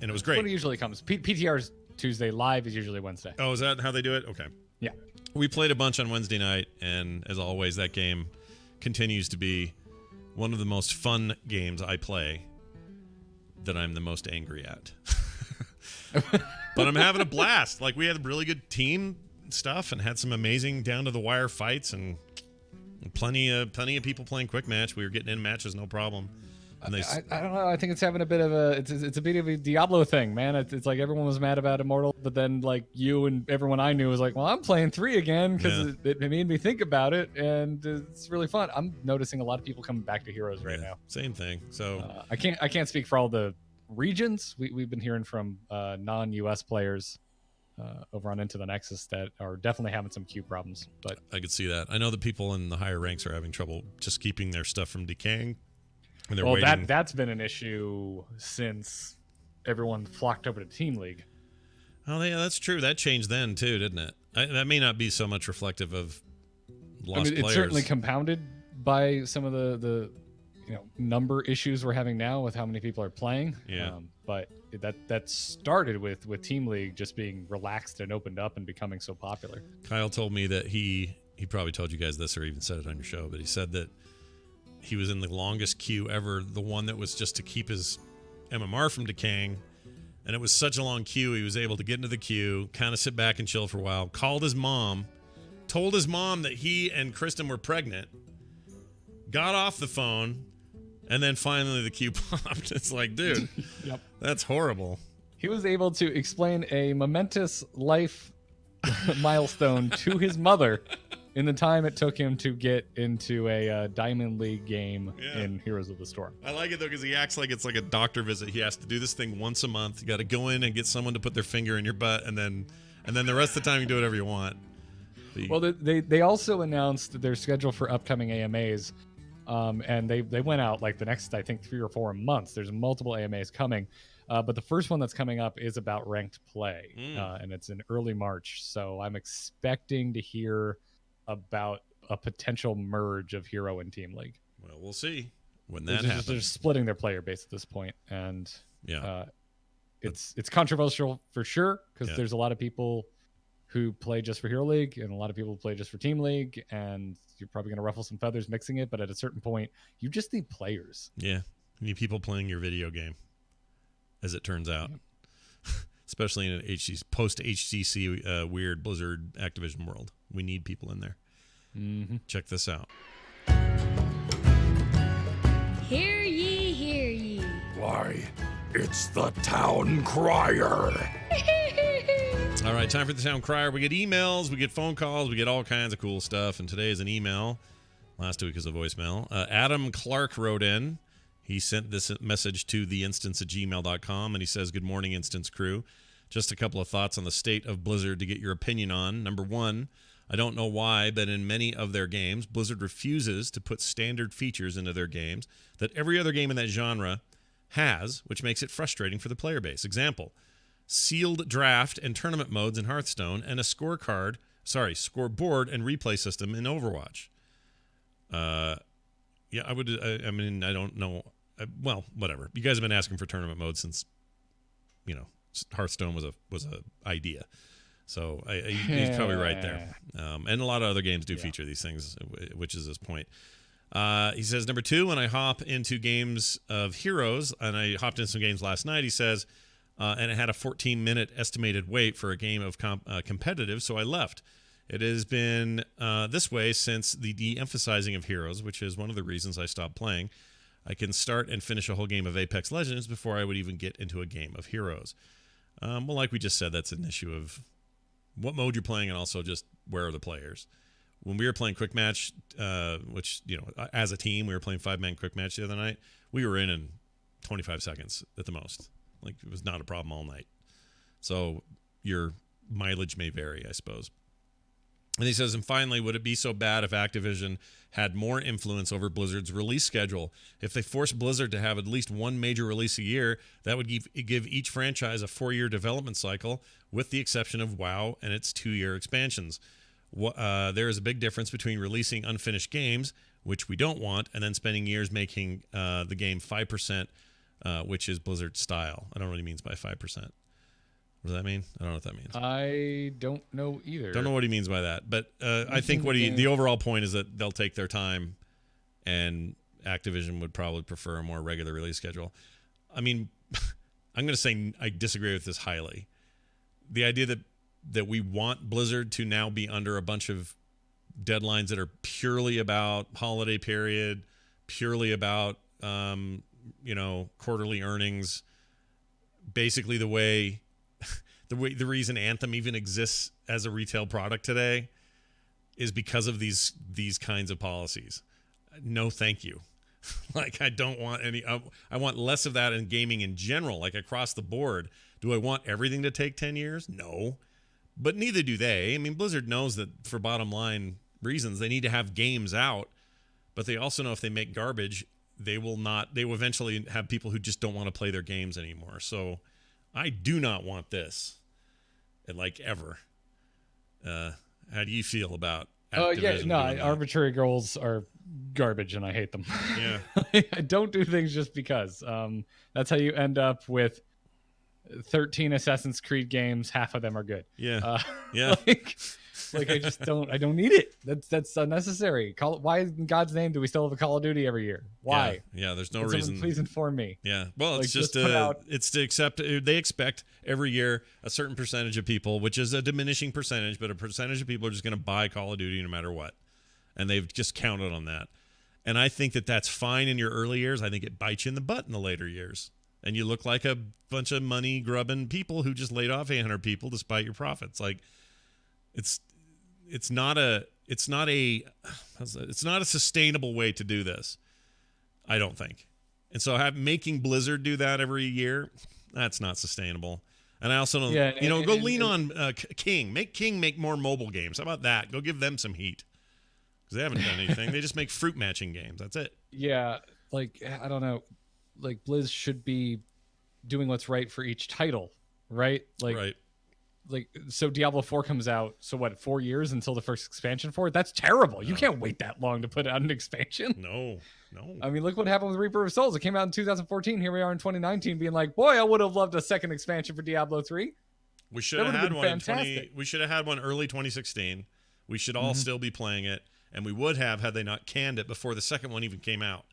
And it was great. When it usually comes. PTR's Tuesday, live is usually Wednesday. Oh, is that how they do it? Okay. Yeah. We played a bunch on Wednesday night, and as always, that game continues to be one of the most fun games I play that I'm the most angry at. But I'm having a blast. Like, we had a really good team stuff and had some amazing down-to-the-wire fights, and plenty of people playing quick match. We were getting in matches, no problem. I don't know. I think it's having a bit of it's a bit of a Diablo thing, man. It's like everyone was mad about Immortal, but then like you and everyone I knew was like, well, I'm playing 3 again because it made me think about it, and it's really fun. I'm noticing a lot of people coming back to Heroes right now. Same thing. So I can't speak for all the regions. We've been hearing from non-US players over on Into the Nexus that are definitely having some queue problems. But I could see that. I know that people in the higher ranks are having trouble just keeping their stuff from decaying. Well, that's been an issue since everyone flocked over to Team League. Oh, yeah, that's true. That changed then, too, didn't it? That may not be so much reflective of lost players. It's certainly compounded by some of the number issues we're having now with how many people are playing. Yeah. But that started with Team League just being relaxed and opened up and becoming so popular. Kyle told me that he probably told you guys this or even said it on your show, but he said that he was in the longest queue ever, the one that was just to keep his MMR from decaying. And it was such a long queue, he was able to get into the queue, kind of sit back and chill for a while, called his mom, told his mom that he and Kristen were pregnant, got off the phone, and then finally the queue popped. It's like, dude, Yep. That's horrible. He was able to explain a momentous life milestone to his mother in the time it took him to get into a Diamond League game in Heroes of the Storm. I like it, though, because he acts like it's like a doctor visit. He has to do this thing once a month. You got to go in and get someone to put their finger in your butt, and then the rest of the time you do whatever you want. Well, they also announced their schedule for upcoming AMAs, and they went out like the next, I think, 3 or 4 months. There's multiple AMAs coming, but the first one that's coming up is about ranked play, and it's in early March. So I'm expecting to hear about a potential merge of Hero and Team League. Well, we'll see when that happens. They're splitting their player base at this point, and yeah, it's controversial for sure because there's a lot of people who play just for Hero League and a lot of people who play just for Team League, and you're probably going to ruffle some feathers mixing it, but at a certain point, you just need players. Yeah, you need people playing your video game, as it turns out. Especially in an post-HCC weird Blizzard Activision world. We need people in there. Mm-hmm. Check this out. Hear ye, hear ye. Why, it's the Town Crier. All right, time for the Town Crier. We get emails, we get phone calls, we get all kinds of cool stuff. And today is an email. Last week is a voicemail. Adam Clark wrote in. He sent this message to theinstance@gmail.com, and he says, "Good morning, Instance crew. Just a couple of thoughts on the state of Blizzard to get your opinion on. Number one, I don't know why, but in many of their games, Blizzard refuses to put standard features into their games that every other game in that genre has, which makes it frustrating for the player base. Example, sealed draft and tournament modes in Hearthstone, and a scoreboard and replay system in Overwatch." Yeah, I would. I mean, I don't know. Well, whatever. You guys have been asking for tournament mode since, Hearthstone was a idea. So he's probably right there. And a lot of other games do feature these things, which is his point. He says, number two, when I hop into games of Heroes, and I hopped into some games last night, he says, and it had a 14-minute estimated wait for a game of competitive, so I left. It has been this way since the de-emphasizing of Heroes, which is one of the reasons I stopped playing. I can start and finish a whole game of Apex Legends before I would even get into a game of Heroes. Well, like we just said, that's an issue of what mode you're playing and also just where are the players. When we were playing Quick Match, which, as a team, we were playing 5-man Quick Match the other night, we were in 25 seconds at the most. Like, it was not a problem all night. So your mileage may vary, I suppose. And he says, and finally, would it be so bad if Activision had more influence over Blizzard's release schedule? If they forced Blizzard to have at least one major release a year, that would give each franchise a 4-year development cycle, with the exception of WoW and its 2-year expansions. There is a big difference between releasing unfinished games, which we don't want, and then spending years making the game 5%, which is Blizzard's style. I don't know what he means by 5%. What does that mean? I don't know what that means. I don't know either. Don't know what he means by that. But I think the overall point is that they'll take their time, and Activision would probably prefer a more regular release schedule. I mean, I'm going to say I disagree with this highly. The idea that we want Blizzard to now be under a bunch of deadlines that are purely about holiday period, purely about quarterly earnings, basically the reason Anthem even exists as a retail product today is because of these kinds of policies. No, thank you. Like, I don't want any. I want less of that in gaming in general, like across the board. Do I want everything to take 10 years? No, but neither do they. I mean, Blizzard knows that for bottom line reasons, they need to have games out, but they also know if they make garbage, they will eventually have people who just don't want to play their games anymore. So I do not want this, like, ever. How do you feel about arbitrary goals are garbage, and I hate them. Yeah. I don't do things just because. That's how you end up with 13 Assassin's Creed games. Half of them are good. Yeah. Like I just don't. I don't need it. That's unnecessary. Why in God's name do we still have a Call of Duty every year? Why? Yeah. There's no Can reason. someone please inform me. Yeah. Well, it's Like, just it's to accept. They expect every year a certain percentage of people, which is a diminishing percentage, but a percentage of people are just going to buy Call of Duty no matter what, and they've just counted on that. And I think that that's fine in your early years. I think it bites you in the butt in the later years, and you look like a bunch of money grubbing people who just laid off 800 people despite your profits. Like it's not a sustainable way to do this, I don't think. And so making Blizzard do that every year, that's not sustainable. And I also don't, go lean on King. Make King make more mobile games. How about that? Go give them some heat. Because they haven't done anything. They just make fruit matching games. That's it. Yeah, like, I don't know. Like, Blizz should be doing what's right for each title, right? Right. Like, so Diablo 4 comes out, so what, 4 years until the first expansion for it? That's terrible. You can't wait that long to put out an expansion. No. I mean, look what happened with Reaper of Souls. It came out in 2014. Here we are in 2019 being like, boy, I would have loved a second expansion for Diablo 3. We should have had one we should have had one early 2016. We should all still be playing it, and we would have had they not canned it before the second one even came out.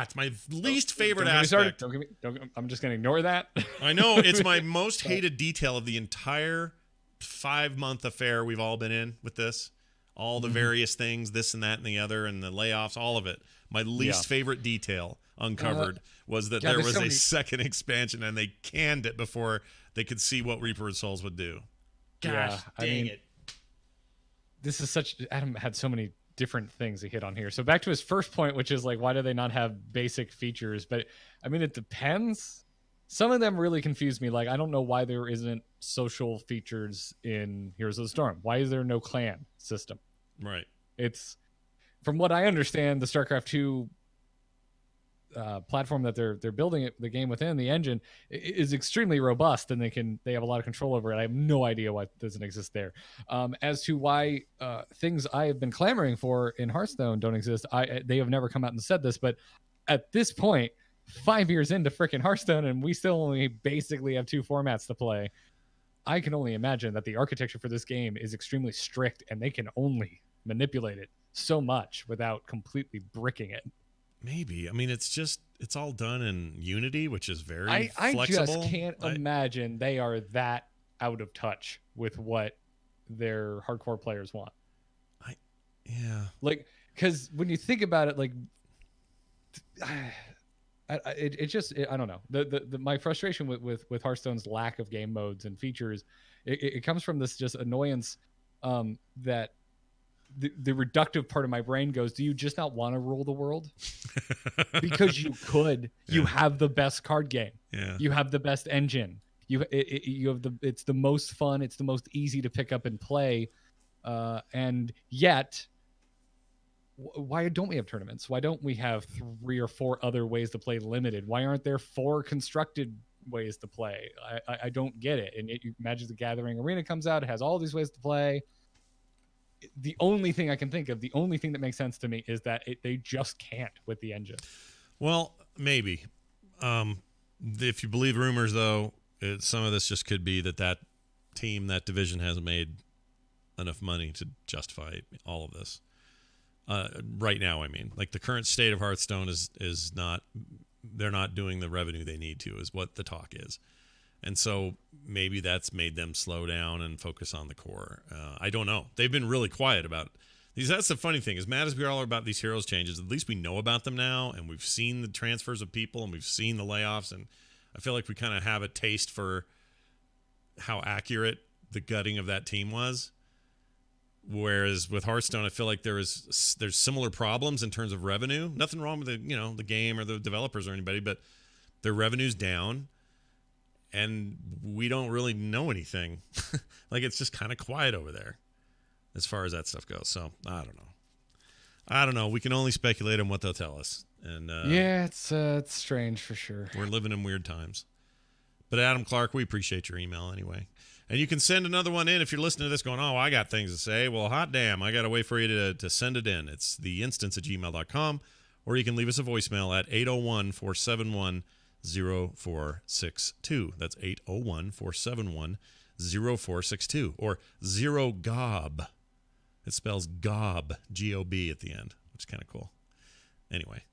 It's my least favorite aspect. I'm just going to ignore that. I know. It's my most hated detail of the entire 5-month affair we've all been in with this. All the various things, this and that and the other, and the layoffs, all of it. My least favorite detail uncovered was that there was a second expansion, and they canned it before they could see what Reaper of Souls would do. Gosh, dang it. This is Adam had so many different things he hit on here. So back to his first point, which is like, why do they not have basic features? But I mean, it depends. Some of them really confuse me. Like, I don't know why there isn't social features in Heroes of the Storm. Why is there no clan system? Right. It's, from what I understand, the StarCraft 2 platform that they're building the game within, the engine, is extremely robust, and they have a lot of control over it. I have no idea why it doesn't exist there. As to why things I have been clamoring for in Hearthstone don't exist, they have never come out and said this, but at this point, 5 years into frickin' Hearthstone, and we still only basically have 2 formats to play, I can only imagine that the architecture for this game is extremely strict, and they can only manipulate it so much without completely bricking it. Maybe. I mean, it's all done in Unity, which is very flexible. I just can't imagine they are that out of touch with what their hardcore players want. Like, because when you think about it, like, I don't know. My frustration with Hearthstone's lack of game modes and features, it comes from this just annoyance that the reductive part of my brain goes, do you just not want to rule the world? Because you could. You have the best card game. Yeah. You have the best engine. You have it's the most fun. It's the most easy to pick up and play. And yet, why don't we have tournaments? Why don't we have 3 or 4 other ways to play limited? Why aren't there 4 constructed ways to play? I don't get it. And Magic the Gathering Arena comes out. It has all these ways to play. The only thing I can think of, the only thing that makes sense to me is that they just can't with the engine. Well, maybe. If you believe rumors, though, some of this just could be that team, that division hasn't made enough money to justify all of this. Right now, I mean. Like, the current state of Hearthstone is not... They're not doing the revenue they need to, is what the talk is. And so maybe that's made them slow down and focus on the core. I don't know. They've been really quiet about these. That's the funny thing. As mad as we all are about these Heroes changes, at least we know about them now, and we've seen the transfers of people, and we've seen the layoffs, and I feel like we kind of have a taste for how accurate the gutting of that team was. Whereas with Hearthstone, I feel like there's similar problems in terms of revenue. Nothing wrong with the game or the developers or anybody, but their revenue's down. And we don't really know anything. Like, it's just kind of quiet over there as far as that stuff goes. So, I don't know. We can only speculate on what they'll tell us. And it's strange for sure. We're living in weird times. But Adam Clark, we appreciate your email anyway. And you can send another one in if you're listening to this going, oh, I got things to say. Well, hot damn, I got to wait for you to send it in. It's theinstance@gmail.com, or you can leave us a voicemail at 801-471-0462. That's 801-471-0462, or Zero Gob. It spells Gob, G-O-B at the end, which is kind of cool. Anyway,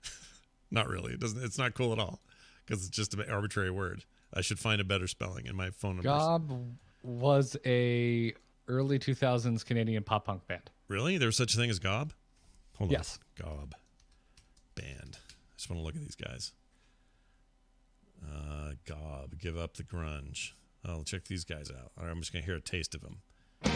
not really. It's not cool at all because it's just an arbitrary word. I should find a better spelling in my phone numbers. Gob was a early 2000s Canadian pop punk band. Really? There's such a thing as Gob? Hold on. Yes. Gob band. I just want to look at these guys. Gob, give up the grunge. I'll check these guys out. All right, I'm just going to hear a taste of them. I'm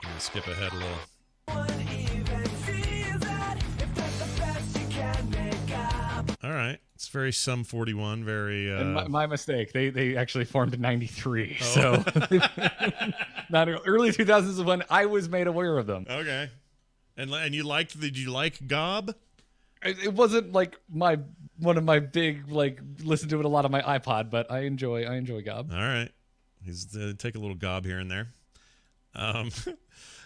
going to skip ahead a little. All right. It's very Sum 41, very... And my mistake. They actually formed in 93. Oh. So not early 2000s is when I was made aware of them. Okay. And did you like Gob? It wasn't like one of my big, like, listen to it a lot on my iPod, but I enjoy Gob. All right. Take a little Gob here and there.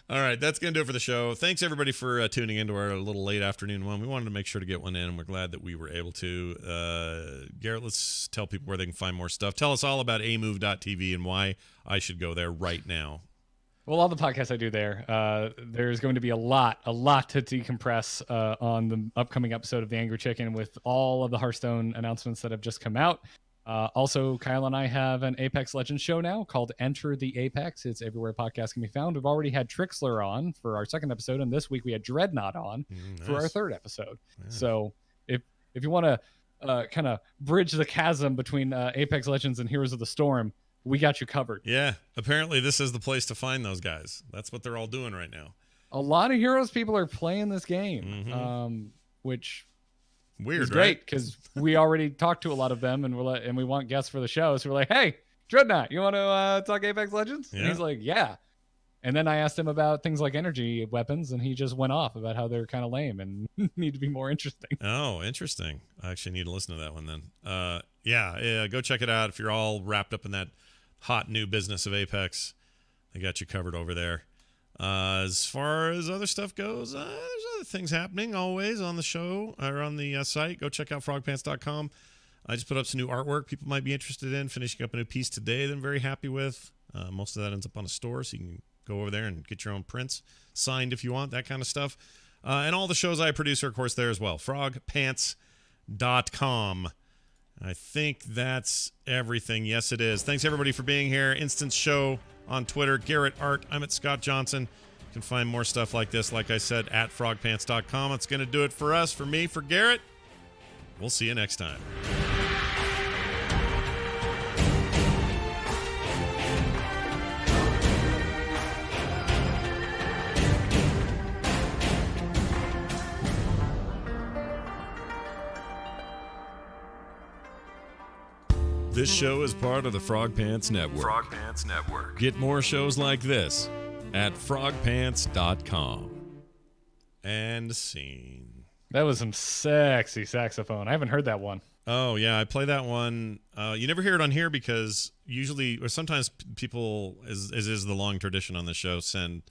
All right, that's going to do it for the show. Thanks, everybody, for tuning into our little late afternoon one. We wanted to make sure to get one in, and we're glad that we were able to. Garrett, let's tell people where they can find more stuff. Tell us all about amove.tv and why I should go there right now. Well, all the podcasts I do there, there's going to be a lot to decompress on the upcoming episode of The Angry Chicken with all of the Hearthstone announcements that have just come out. Also, Kyle and I have an Apex Legends show now called Enter the Apex. It's everywhere podcasts can be found. We've already had Trixler on for our second episode, and this week we had Dreadnought on for our third episode. Yeah. So if you want to kind of bridge the chasm between Apex Legends and Heroes of the Storm, we got you covered. Yeah, apparently this is the place to find those guys. That's what they're all doing right now. A lot of Heroes people are playing this game, which... Weird, it's great because we already talked to a lot of them, and we want guests for the show. So we're like, "Hey, Dreadnought, you want to talk Apex Legends?" Yeah. And he's like, "Yeah." And then I asked him about things like energy weapons, and he just went off about how they're kind of lame and need to be more interesting. Oh, interesting. I actually need to listen to that one then. Yeah, go check it out if you're all wrapped up in that hot new business of Apex. They got you covered over there. As far as other stuff goes, there's other things happening always on the show or on the site. Go check out frogpants.com. I just put up some new artwork people might be interested in, finishing up a new piece today that I'm very happy with. Most of that ends up on a store, so you can go over there and get your own prints signed if you want, that kind of stuff. And all the shows I produce are, of course, there as well. frogpants.com. I think that's everything. Yes, it is. Thanks, everybody, for being here. Instance Show on Twitter. Garrett Art. I'm at Scott Johnson. You can find more stuff like this, like I said, at frogpants.com. It's going to do it for us, for me, for Garrett. We'll see you next time. This show is part of the Frog Pants Network. Frog Pants Network. Get more shows like this at frogpants.com. And scene. That was some sexy saxophone. I haven't heard that one. Oh, yeah, I play that one. You never hear it on here because usually, or sometimes people, as is the long tradition on the show, send